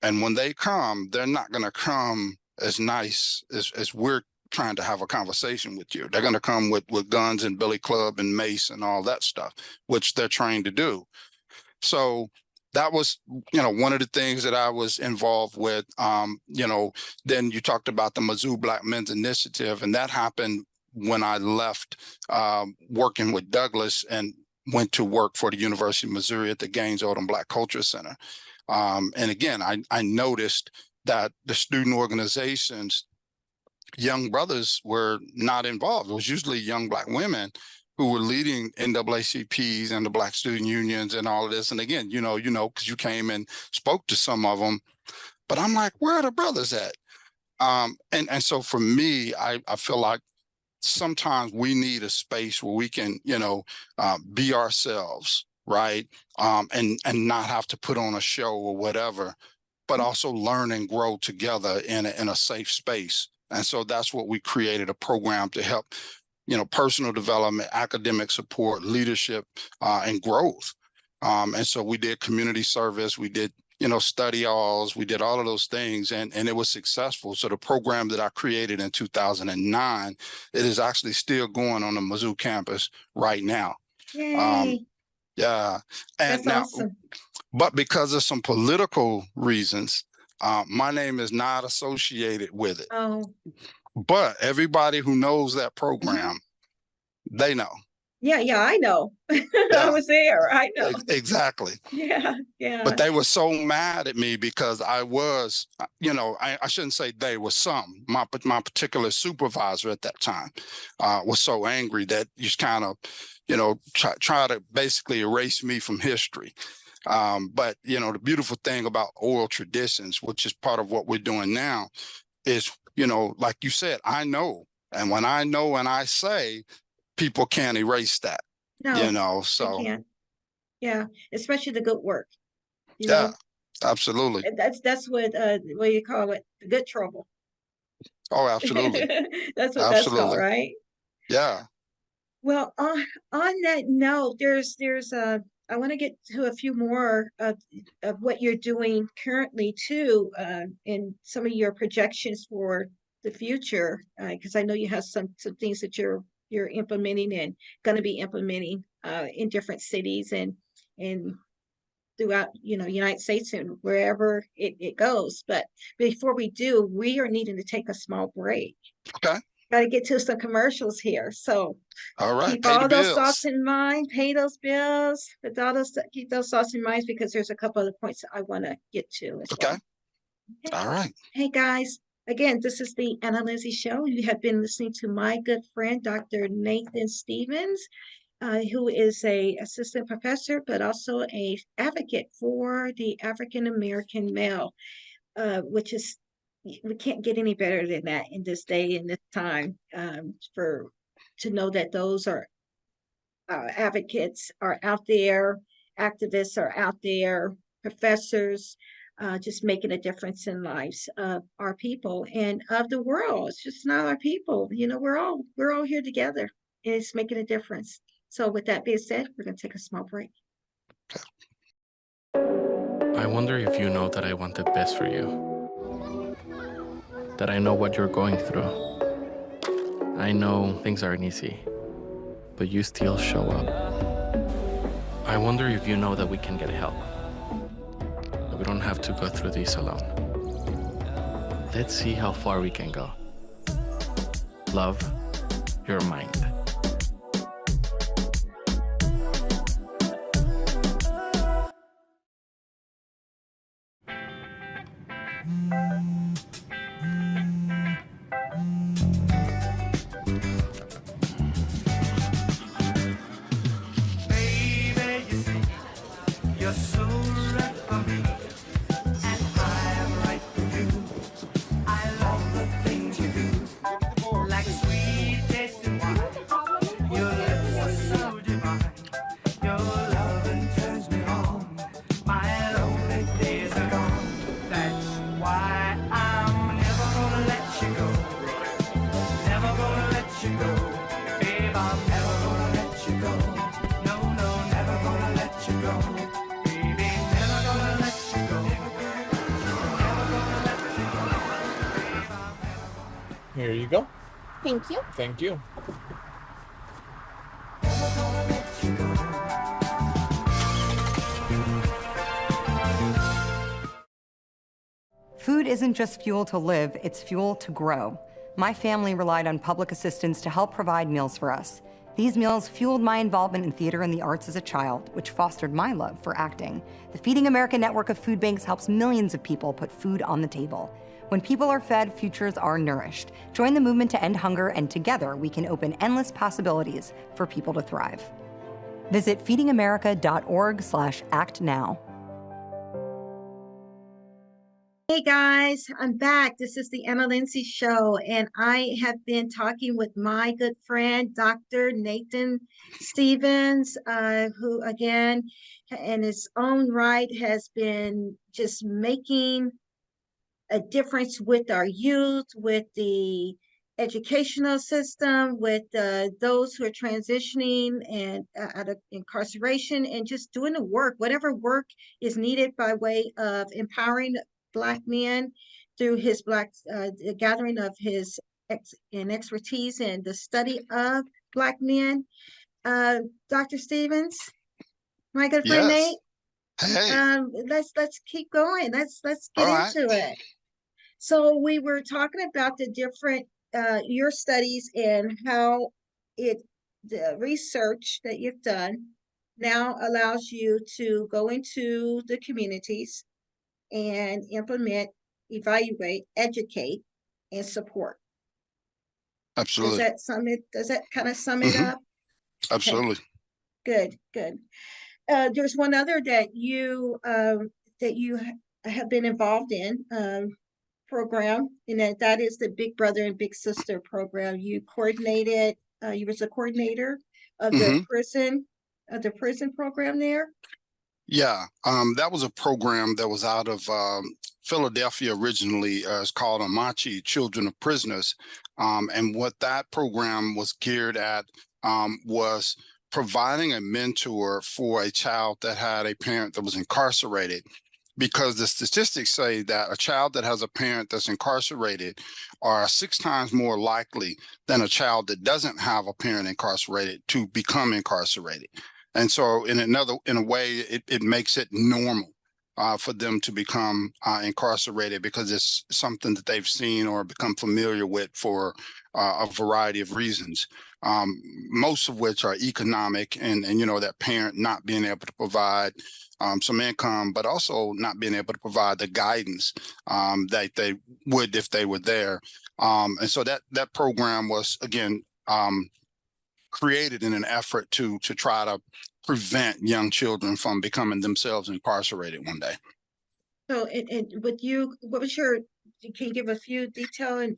I: And when they come, they're not going to come as nice as we're trying to have a conversation with you. They're going to come with guns and billy club and mace and all that stuff, which they're trained to do. So that was, you know, one of the things that I was involved with. You know, then you talked about the Mizzou Black Men's Initiative, and that happened when I left working with Douglas and went to work for the University of Missouri at the Gaines Odom Black Culture Center. And again, I noticed that the student organizations, young brothers were not involved. It was usually young Black women who were leading NAACPs and the Black student unions and all of this. And again, you know, because you came and spoke to some of them, but I'm like, where are the brothers at? And so for me, I feel like sometimes we need a space where we can, you know, be ourselves, right? And not have to put on a show or whatever, but also learn and grow together in a safe space. And so that's what we created, a program to help, you know, personal development, academic support, leadership, and growth. And so we did community service, we did, you know, study halls, we did all of those things, and it was successful. So the program that I created in 2009, it is actually still going on the Mizzou campus right now.
F: Yay.
I: Yeah. And
F: That's
I: now,
F: awesome.
I: But because of some political reasons, my name is not associated with it.
F: Oh.
I: But everybody who knows that program, they know.
F: Yeah, I know. I was there. I know.
I: Exactly.
F: Yeah.
I: But they were so mad at me because I was, you know, I shouldn't say they were some. My particular supervisor at that time was so angry that he's kind of, you know, try to basically erase me from history. But, you know, the beautiful thing about oral traditions, which is part of what we're doing now, is, you know, like you said, I know. And when I know and I say, people can't erase that,
F: No,
I: you know,
F: they
I: so.
F: can't. Yeah, especially the good work. You
I: Yeah,
F: know,
I: absolutely.
F: that's what you call it, the good trouble.
I: Oh, absolutely.
F: That's what that's called,
I: Absolutely.
F: right?
I: Yeah.
F: Well, on that note, there's I want to get to a few more of what you're doing currently too, and some of your projections for the future, because I know you have some things that you're implementing and going to be implementing in different cities and throughout, United States and wherever it goes. But before we do, we are needing to take a small break.
I: Okay.
F: Got to get to some commercials here. So
I: All right.
F: keep
I: Pay the
F: all those thoughts
I: bills.
F: in mind, pay those bills, but keep those thoughts in mind because there's a couple of points I want to get to as
I: Okay.
F: well. Okay.
I: All right.
F: Hey guys, again, this is the Anna Linzie Show. You have been listening to my good friend, Dr. Nathan Stevens, who is a assistant professor, but also a advocate for the African American male, which is, we can't get any better than that in this day and this time, to know that those are advocates are out there, activists are out there, professors, just making a difference in lives of our people and of the world. It's just not our people. We're all here together, and it's making a difference. So with that being said, we're going to take a small break.
J: I wonder if you know that I want the best for you. That I know what you're going through. I know things aren't easy, but you still show up. I wonder if you know that we can get help. That we don't have to go through this alone. Let's see how far we can go. Love your mind.
K: Here you go.
L: Thank you.
K: Thank you.
M: Food isn't just fuel to live, it's fuel to grow. My family relied on public assistance to help provide meals for us. These meals fueled my involvement in theater and the arts as a child, which fostered my love for acting. The Feeding America network of food banks helps millions of people put food on the table. When people are fed, futures are nourished. Join the movement to end hunger, and together we can open endless possibilities for people to thrive. Visit feedingamerica.org/actnow.
F: Hey guys, I'm back. This is the Anna Linzie Show, and I have been talking with my good friend, Dr. Nathan Stevens, who again, in his own right, has been just making a difference with our youth, with the educational system, with those who are transitioning and out of incarceration, and just doing the work, whatever work is needed by way of empowering Black men through his the gathering of his expertise and the study of Black men. Dr. Stevens, my good friend Nate.
I: Hey.
F: Let's keep going. Let's get into it. So we were talking about the different your studies and how the research that you've done now allows you to go into the communities and implement, evaluate, educate, and support.
I: Absolutely.
F: Does that kind of sum it up?
I: Absolutely.
F: Okay. Good. There's one other that you have been involved in program, and that is the Big Brother and Big Sister program. You coordinated. You was a coordinator of the prison program there.
I: Yeah, that was a program that was out of Philadelphia originally. It's called Amachi, Children of Prisoners. And what that program was geared at was providing a mentor for a child that had a parent that was incarcerated. Because the statistics say that a child that has a parent that's incarcerated are 6 times more likely than a child that doesn't have a parent incarcerated to become incarcerated. And so in a way, it makes it normal for them to become incarcerated because it's something that they've seen or become familiar with for a variety of reasons, most of which are economic and that parent not being able to provide some income, but also not being able to provide the guidance that they would if they were there. And so that program was, again, created in an effort to try to prevent young children from becoming themselves incarcerated one day.
F: So, with you, what was can you give a few details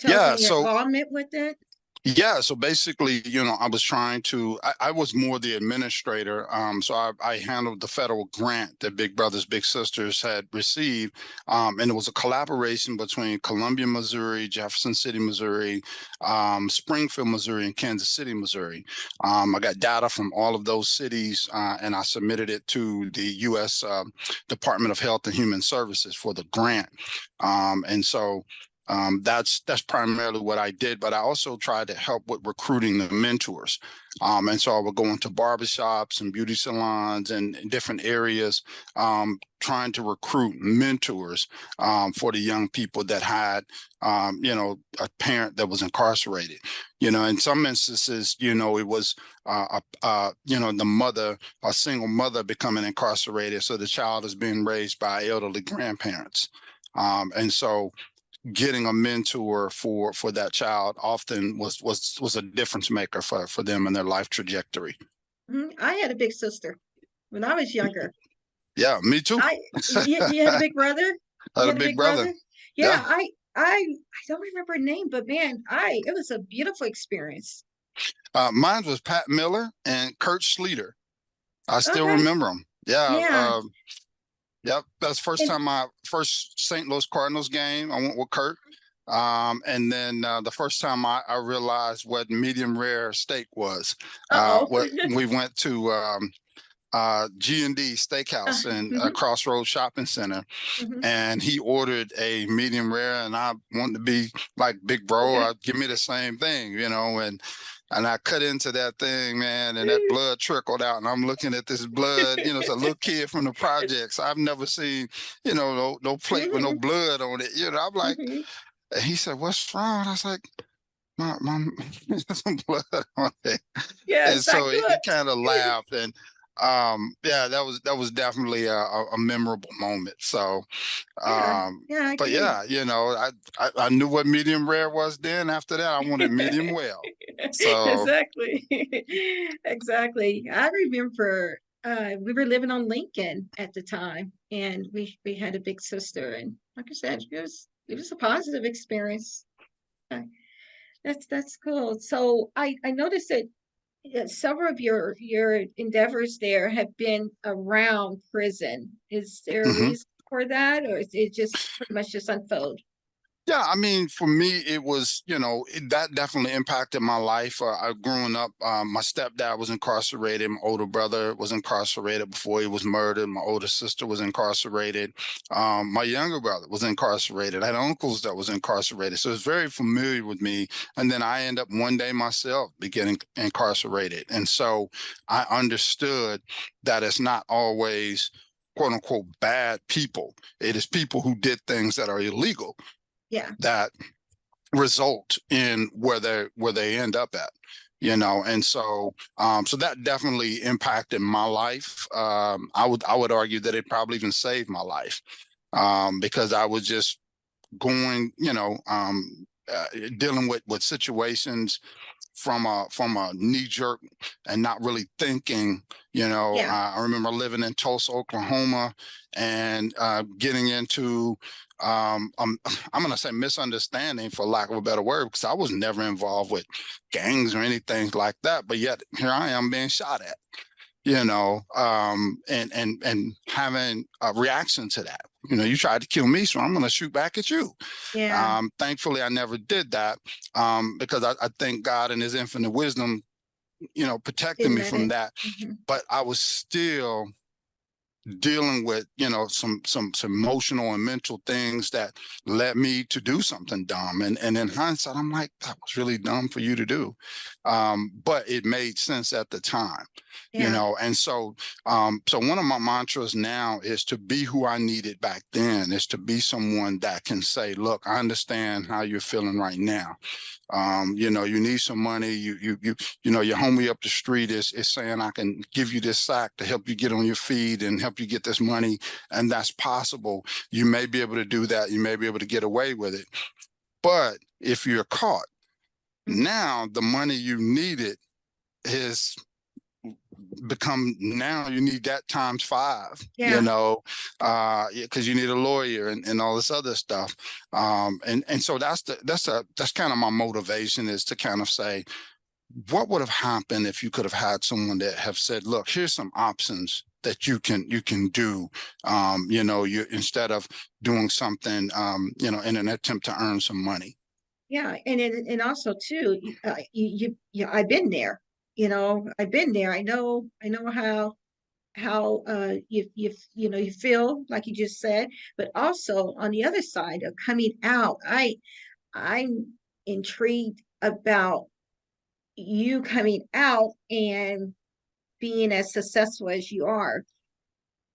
I: Yeah,
F: on your
I: so
F: involvement with it?
I: Yeah, so basically, I was trying to, I was more the administrator. So I handled the federal grant that Big Brothers Big Sisters had received. And it was a collaboration between Columbia, Missouri, Jefferson City, Missouri, Springfield, Missouri, and Kansas City, Missouri. I got data from all of those cities and I submitted it to the U.S. Department of Health and Human Services for the grant. And so that's primarily what I did, but I also tried to help with recruiting the mentors. And so I would go into barbershops and beauty salons and different areas, trying to recruit mentors for the young people that had, a parent that was incarcerated. In some instances, it was, the mother, a single mother becoming incarcerated. So the child is being raised by elderly grandparents. And so getting a mentor for that child often was a difference maker for them in their life trajectory.
F: I had a big sister when I was younger.
I: Yeah, me too.
F: You had a big brother?
I: I had a big brother.
F: Yeah, I don't remember her name, but man, it was a beautiful experience.
I: Mine was Pat Miller and Kurt Sleater. I still
F: Okay.
I: remember them.
F: Yeah.
I: Yep, that's my first St. Louis Cardinals game. I went with Kurt. And then the first time I realized what medium rare steak was, we went to G&D Steakhouse in Crossroads Shopping Center, and he ordered a medium rare, and I wanted to be like big bro, give me the same thing, and I cut into that thing, man, and that blood trickled out. And I'm looking at this blood, it's a little kid from the projects. I've never seen, no plate with no blood on it. I'm like, and he said, "What's wrong?" I was like, "Mom, there's some blood on it."
F: Yeah,
I: and so he kind of laughed. And that was definitely a memorable moment. So, I knew what medium rare was then. After that, I wanted medium well. So
F: exactly. I remember we were living on Lincoln at the time, and we had a big sister, and like I said, it was a positive experience. That's cool. So I noticed that several of your endeavors there have been around prison. Is there a reason for that, or is it just pretty much just unfold?
I: Yeah, I mean, for me, it was, that definitely impacted my life. Growing up, my stepdad was incarcerated. My older brother was incarcerated before he was murdered. My older sister was incarcerated. My younger brother was incarcerated. I had uncles that was incarcerated. So it's very familiar with me. And then I end up one day myself getting incarcerated. And so I understood that it's not always, quote unquote, bad people. It is people who did things that are illegal.
F: Yeah,
I: that result in where they end up at, and so so that definitely impacted my life. I would argue that it probably even saved my life, because I was just going, dealing with situations from a knee jerk and not really thinking. I remember living in Tulsa, Oklahoma, and getting into I'm going to say misunderstanding, for lack of a better word, because I was never involved with gangs or anything like that. But yet here I am being shot at, and having a reaction to that. You tried to kill me, so I'm going to shoot back at you.
F: Yeah.
I: Thankfully, I never did that, because I thank God in his infinite wisdom, protected me from that. But I was still dealing with, you know, some emotional and mental things that led me to do something dumb. And in hindsight, I'm like, that was really dumb for you to do. But it made sense at the time, you know. And so so one of my mantras now is to be who I needed back then, is to be someone that can say, look, I understand how you're feeling right now. You know, you need some money. You know, your homie up the street is saying, I can give you this sack to help you get on your feet and help you get this money. And that's possible. You may be able to do that. You may be able to get away with it. But if you're caught, now the money you needed is become, now you need that times 5, you know, because you need a lawyer and all this other stuff. And so that's kind of my motivation, is to kind of say, what would have happened if you could have had someone that have said, look, here's some options that you can do, you know, you, instead of doing something, you know, in an attempt to earn some money.
F: Yeah, and also too, I've been there. You know, I've been there. I know how you know, you feel, like you just said, but also on the other side of coming out, I'm intrigued about you coming out and being as successful as you are.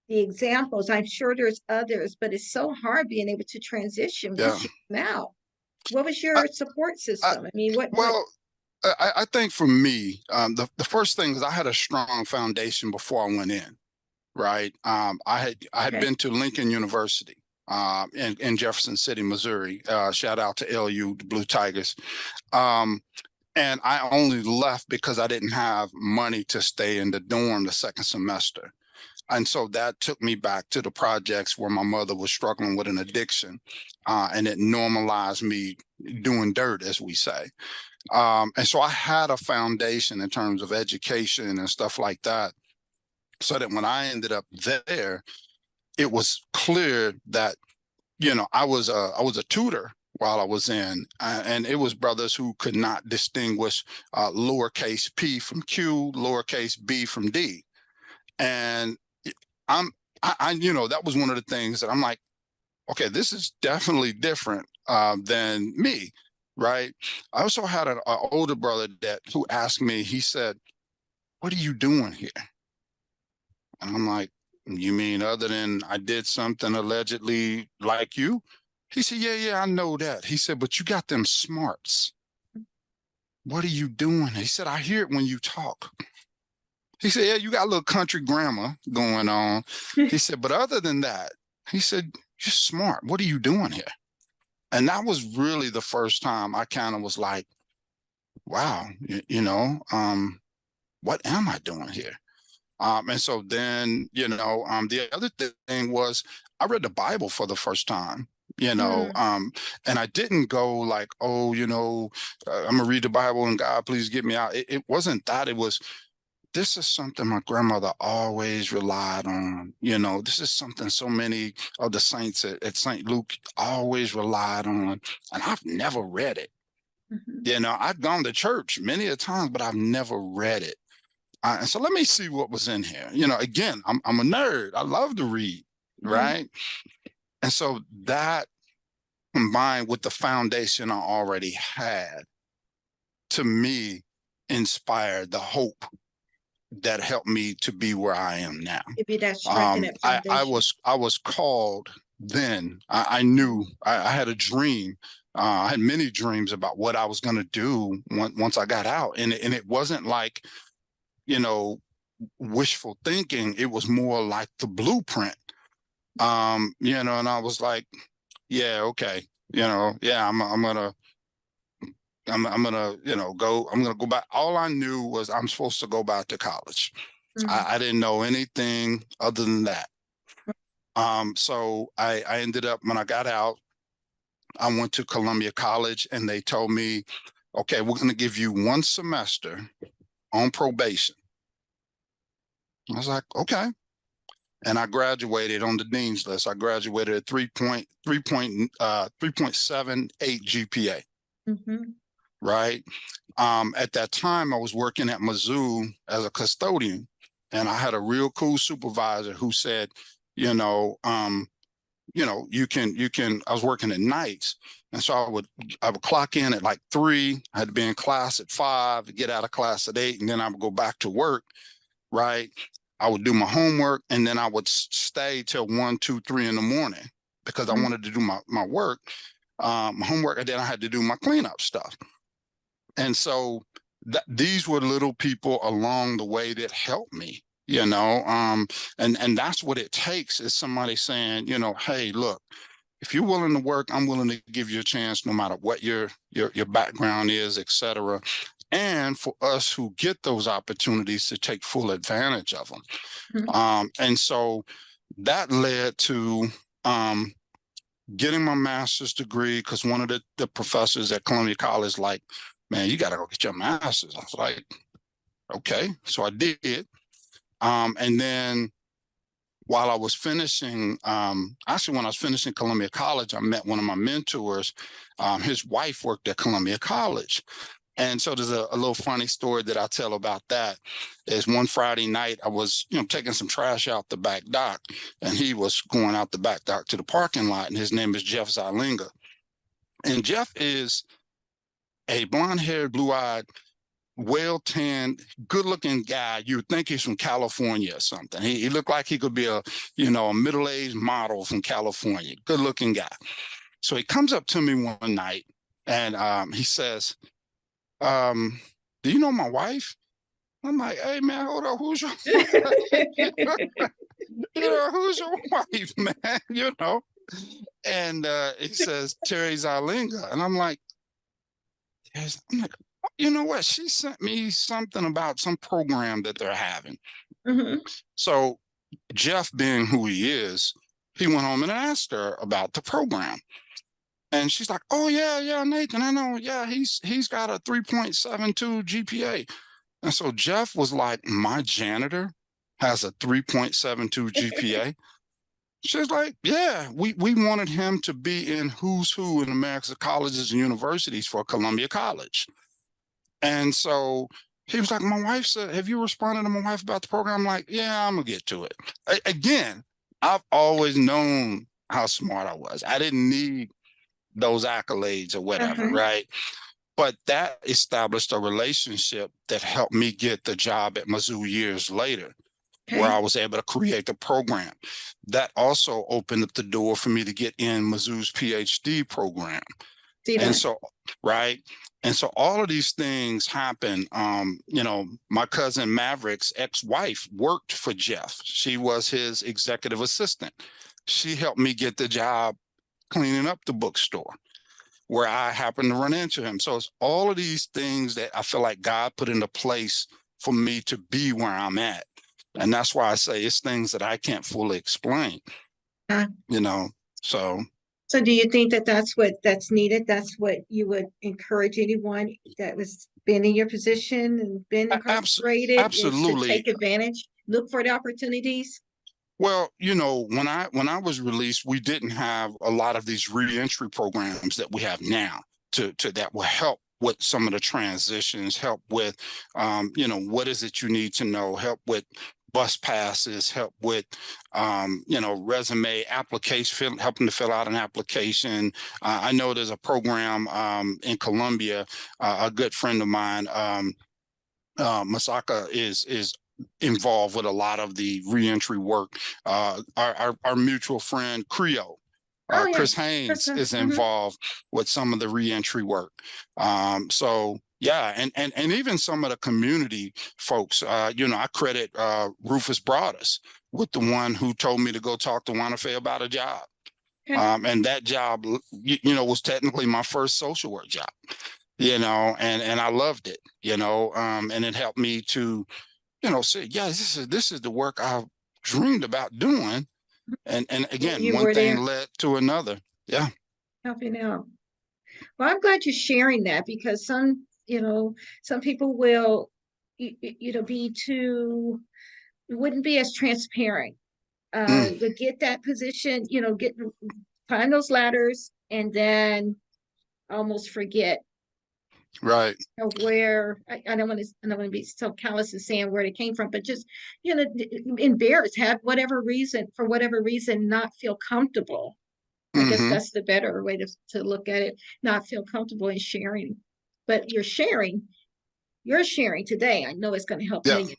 F: The examples, I'm sure there's others, but it's so hard being able to transition once you come out. What was your support system? I mean,
I: I think for me, the first thing is I had a strong foundation before I went in, right? I had been to Lincoln University in Jefferson City, Missouri. Shout out to LU, the Blue Tigers. And I only left because I didn't have money to stay in the dorm the second semester. And so that took me back to the projects where my mother was struggling with an addiction, and it normalized me doing dirt, as we say. And so I had a foundation in terms of education and stuff like that, so that when I ended up there, it was clear that, you know, I was a tutor while I was in, and it was brothers who could not distinguish lowercase p from Q, lowercase b from D. And I you know, that was one of the things that I'm like, okay, this is definitely different than me, right? I also had an older brother who asked me, he said, what are you doing here? And I'm like, you mean other than I did something allegedly like you? He said, yeah, I know that. He said, but you got them smarts. What are you doing? He said, I hear it when you talk. He said, yeah, you got a little country grammar going on. He said, but other than that, he said, you're smart. What are you doing here? And that was really the first time I kind of was like, wow, you know, what am I doing here? And so then, you know, the other thing was I read the Bible for the first time, you know, and I didn't go like, oh, you know, I'm gonna read the Bible and God, please get me out. It wasn't that. It was, this is something my grandmother always relied on. You know, this is something so many of the saints at St. Luke always relied on, and I've never read it. You know, I've gone to church many a times, but I've never read it. And so let me see what was in here. You know, again, I'm a nerd. I love to read, right? And so that, combined with the foundation I already had, to me, inspired the hope that helped me to be where I am now.
F: Maybe that strength in that foundation.
I: I was called then. I knew I had a dream. I had many dreams about what I was going to do once I got out, and it wasn't like, you know, wishful thinking. It was more like the blueprint. You know, and I was like, yeah, okay, you know, yeah, I'm gonna, you know, I'm gonna go back. All I knew was I'm supposed to go back to college. I didn't know anything other than that. So I ended up, when I got out, I went to Columbia College, and they told me, okay, we're going to give you 1 semester on probation. I was like, okay. And I graduated on the dean's list. I graduated at 3.78 GPA. Right. At that time, I was working at Mizzou as a custodian, And I had a real cool supervisor who said, you know, you can, I was working at nights. And so I would clock in at like 3, I had to be in class at 5, get out of class at 8, and then I would go back to work, right? I would do my homework, and then I would stay till 1, 2, 3 in the morning because I wanted to do my work, my homework, and then I had to do my cleanup stuff. And so these were little people along the way that helped me, you know, and that's what it takes, is somebody saying, you know, hey, look, if you're willing to work, I'm willing to give you a chance, no matter what your background is, et cetera. And for us who get those opportunities to take full advantage of them. And so that led to getting my master's degree, because one of the professors at Columbia College, like, man, you got to go get your master's. I was like, okay. So I did. And then while I was finishing, actually, when I was finishing Columbia College, I met one of my mentors. His wife worked at Columbia College. And so there's a little funny story that I tell about that. Is one Friday night, I was, you know, taking some trash out the back dock, and he was going out the back dock to the parking lot, and his name is Jeff Zylinga. And Jeff is a blonde-haired, blue-eyed, well-tanned, good-looking guy. You would think he's from California or something. He looked like he could be a middle-aged model from California. Good-looking guy. So he comes up to me one night, and he says, do you know my wife? I'm like, hey, man, hold on. Who's your who's your wife, man? You know? And he says, Terry Zylinga. And I'm like, you know what? She sent me something about some program that they're having. So Jeff, being who he is, he went home and asked her about the program. And she's like, oh, yeah, Nathan, I know. Yeah, he's got a 3.72 GPA. And so Jeff was like, my janitor has a 3.72 GPA. She's like, yeah, we wanted him to be in who's who in America's colleges and universities for Columbia College. And so he was like, my wife said, have you responded to my wife about the program? I'm like, yeah, I'm going to get to it. Again, I've always known how smart I was. I didn't need those accolades or whatever, right? But that established a relationship that helped me get the job at Mizzou years later, where I was able to create the program. That also opened up the door for me to get in Mizzou's Ph.D. program. And so, right? And so all of these things happen. My cousin Maverick's ex-wife worked for Jeff. She was his executive assistant. She helped me get the job cleaning up the bookstore, where I happened to run into him. So it's all of these things that I feel like God put into place for me to be where I'm at. And that's why I say it's things that I can't fully explain,
F: So do you think that that's needed? That's what you would encourage anyone that was been in your position and been incarcerated
I: absolutely.
F: Is to take advantage, look for the opportunities?
I: Well, when I was released, we didn't have a lot of these reentry programs that we have now that will help with some of the transitions, help with, what is it you need to know, help with bus passes, help with, resume application, helping to fill out an application. I know there's a program in Columbia, a good friend of mine, Masaka is involved with a lot of the reentry work. Our mutual friend Creo, Chris Haynes is involved with some of the reentry work. So yeah, and even some of the community folks. I credit Rufus Broadus with the one who told me to go talk to Wynna Faye about a job. And that job, was technically my first social work job. And I loved it. And it helped me to say, yeah, this is the work I've dreamed about doing. And again, one thing led to another. Yeah.
F: Helping out. Well, I'm glad you're sharing that, because some people will, wouldn't be as transparent. Would get that position, climb those ladders and then almost forget
I: Right.
H: where I don't want to be so callous in saying where they came from, but just, embarrassed, have for whatever reason, not feel comfortable. I guess
I: Mm-hmm.
H: that's the better way to look at it, not feel comfortable in sharing. But you're sharing today. I know it's going to help
I: Yeah.
H: millions.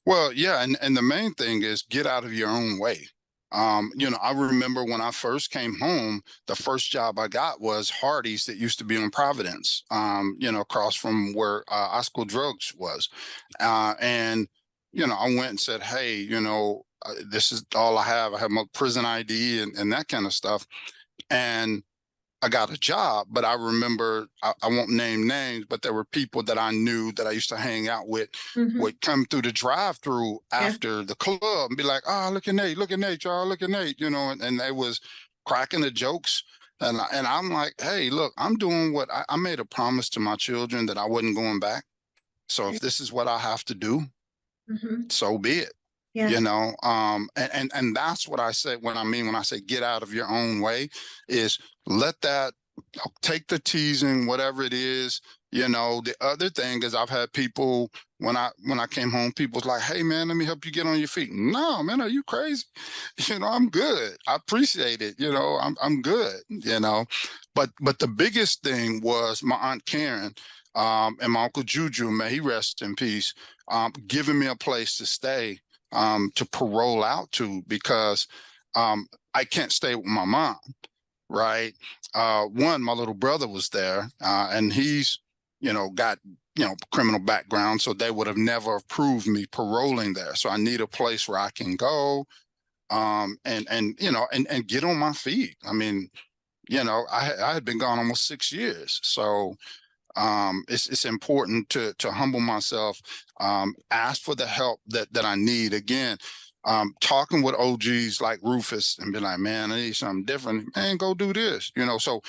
I: Well, yeah, and the main thing is get out of your own way. I remember when I first came home, the first job I got was Hardee's that used to be on Providence, across from where Osco Drugs was. And, I went and said, hey, this is all I have. I have my prison ID and that kind of stuff. And I got a job, but I remember, I won't name names, but there were people that I knew that I used to hang out with would come through the drive-through after the club and be like, oh, look at Nate, y'all, look at Nate, and they was cracking the jokes. And I'm like, hey, look, I'm doing what I made a promise to my children that I wasn't going back. So if this is what I have to do, so be it.
H: Yeah.
I: And that's what I say when I say get out of your own way, is let that, take the teasing, whatever it is. The other thing is, I've had people, when I came home, people's like, hey man, let me help you get on your feet. No, man, are you crazy? I'm good. I appreciate it. I'm good, but the biggest thing was my Aunt Karen, and my Uncle Juju, may he rest in peace, giving me a place to stay, to parole out to, because I can't stay with my mom, right? One, my little brother was there, and he's, got, criminal background, so they would have never approved me paroling there. So I need a place where I can go, and get on my feet. I mean, I had been gone almost 6 years, so it's important to humble myself, ask for the help that I need. Again, talking with OGs like Rufus and be like, man, I need something different. Man, go do this. So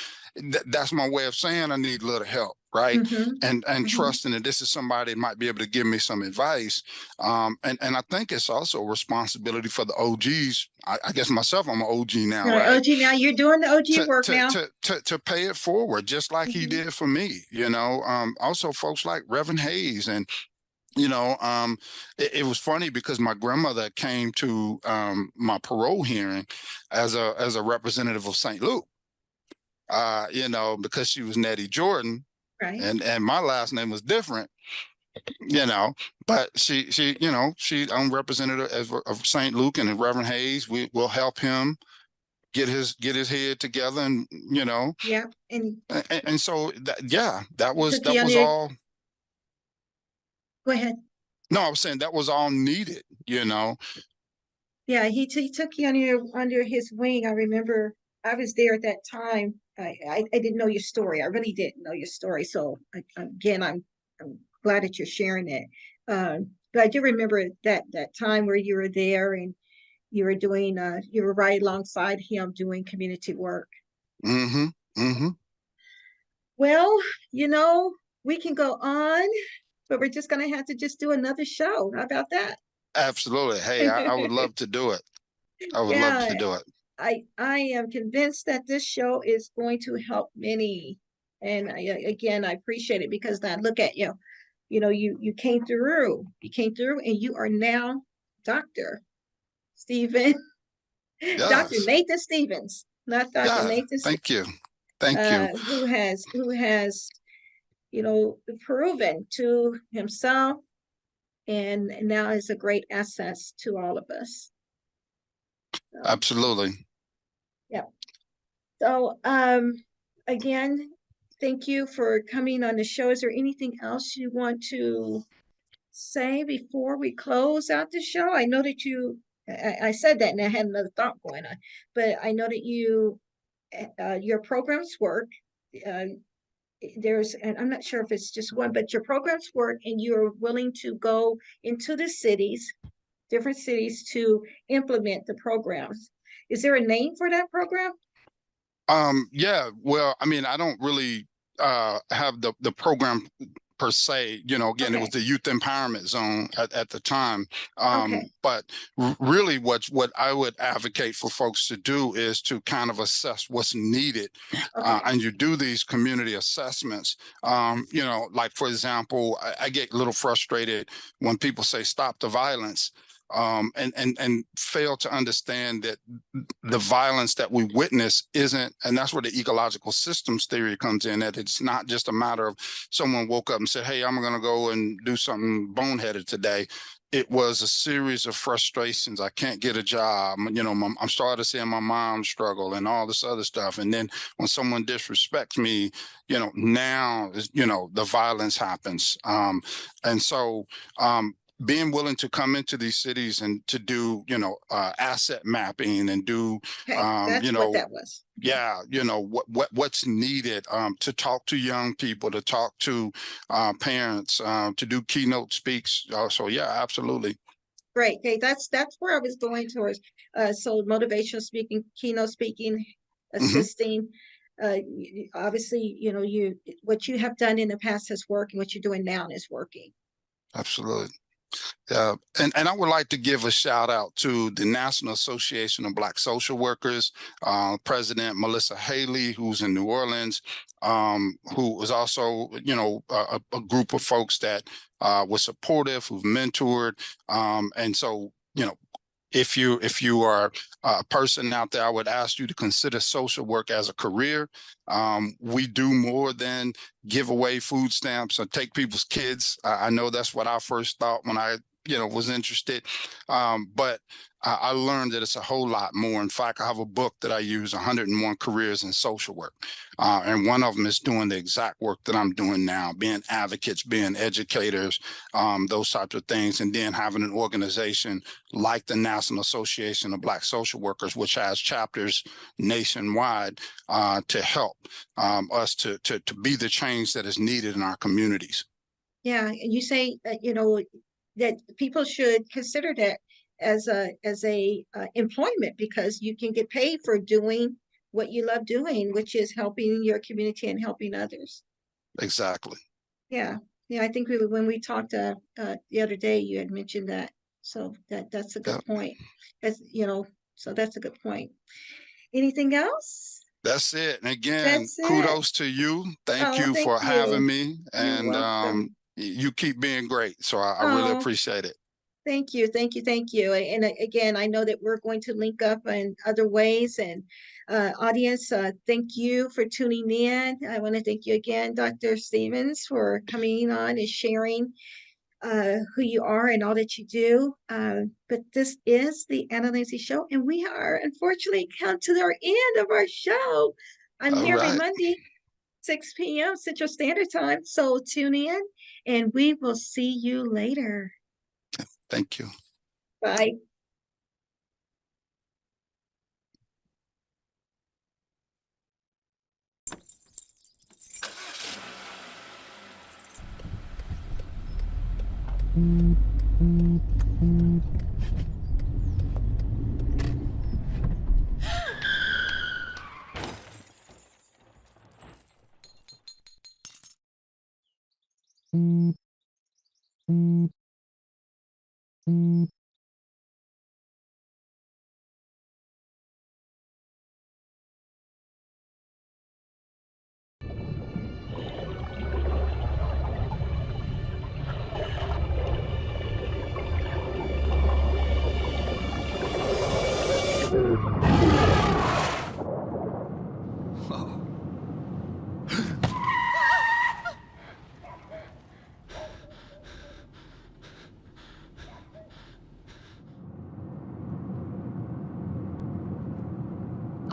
I: that's my way of saying I need a little help, right? And trusting that this is somebody that might be able to give me some advice. And I think it's also a responsibility for the OGs. I guess myself, I'm an OG now,
H: Right.
I: right?
H: OG now, you're doing the OG work now.
I: To pay it forward, just like he did for me. Also folks like Reverend Hayes, and it was funny because my grandmother came to my parole hearing as a representative of St. Luke, because she was Nettie Jordan,
H: right?
I: And my last name was different, but I'm representative of St. Luke, and Reverend Hayes, we will help him get his head together, and
H: yeah,
I: and so that was all.
H: Go ahead.
I: No, I was saying that was all needed,
H: Yeah, he took you under his wing. I remember I was there at that time. I didn't know your story. I really didn't know your story. So again, I'm glad that you're sharing it. But I do remember that time where you were there, and you were doing you were right alongside him doing community work. Well, we can go on, but we're just going to have to just do another show. How about that?
I: Absolutely. Hey, I would love to do it. I would love to do it.
H: I am convinced that this show is going to help many. And again, I appreciate it, because I look at you, you came through, and you are now Dr. Stephen,
I: Yes.
H: Dr. Nathan Stevens, not Dr. Nathan.
I: Thank you. Thank you.
H: Who has, proven to himself, and now is a great asset to all of us. So,
I: absolutely.
H: Yeah. So, again, thank you for coming on the show. Is there anything else you want to say before we close out the show? I know that I said that and I had another thought going on, but I know that your programs work. And I'm not sure if it's just one, but your programs work, and you're willing to go into the different cities, to implement the programs. Is there a name for that program?
I: Yeah, well, I mean, I don't really have the program per se. You know, again, it was the youth empowerment zone at the time. But really what I would advocate for folks to do is to kind of assess what's needed. And you do these community assessments. You know, like, for example, I get a little frustrated when people say stop the violence. And fail to understand that the violence that we witness isn't, and that's where the ecological systems theory comes in, that it's not just a matter of someone woke up and said, hey, I'm going to go and do something boneheaded today. It was a series of frustrations. I can't get a job. You know, I'm starting to see my mom struggle and all this other stuff. And then when someone disrespects me, you know, now, you know, the violence happens. And so, being willing to come into these cities and to do, you know, asset mapping and do,
F: that's
I: you know,
F: what that was.
I: Yeah, you know, what's needed, to talk to young people, to talk to parents, to do keynote speaks. So yeah, absolutely.
F: Great. Okay, that's where I was going towards. So motivational speaking, keynote speaking, assisting. Obviously, you know, what you have done in the past has worked, and what you're doing now is working.
I: Absolutely. And I would like to give a shout out to the National Association of Black Social Workers, President Melissa Haley, who's in New Orleans, who was also, you know, a group of folks that was supportive, who've mentored. And so, you know, if you are a person out there, I would ask you to consider social work as a career. We do more than give away food stamps or take people's kids. I know that's what I first thought when I, you know, was interested. But I learned that it's a whole lot more. In fact, I have a book that I use, 101 Careers in Social Work. And one of them is doing the exact work that I'm doing now, being advocates, being educators, those types of things, and then having an organization like the National Association of Black Social Workers, which has chapters nationwide to help us to be the change that is needed in our communities.
F: Yeah, and you say that, you know, that people should consider that as a employment, because you can get paid for doing what you love doing, which is helping your community and helping others.
I: Exactly.
F: Yeah, I think when we talked the other day, you had mentioned that, so that's a good point. As you know, so that's a good point. Anything else?
I: That's it. And again, kudos to you. Thank you for having me, and you keep being great. So I really appreciate it.
F: Thank you. And again, I know that we're going to link up in other ways. And audience, thank you for tuning in. I want to thank you again, Dr. Stevens, for coming on and sharing who you are and all that you do. But this is the Anna Linzie Show, and we are unfortunately come to the end of our show. I'm here every Monday, 6 p.m. Central Standard Time. So tune in, and we will see you later.
I: Thank you.
F: Bye.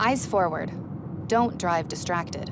L: Eyes forward. Don't drive distracted.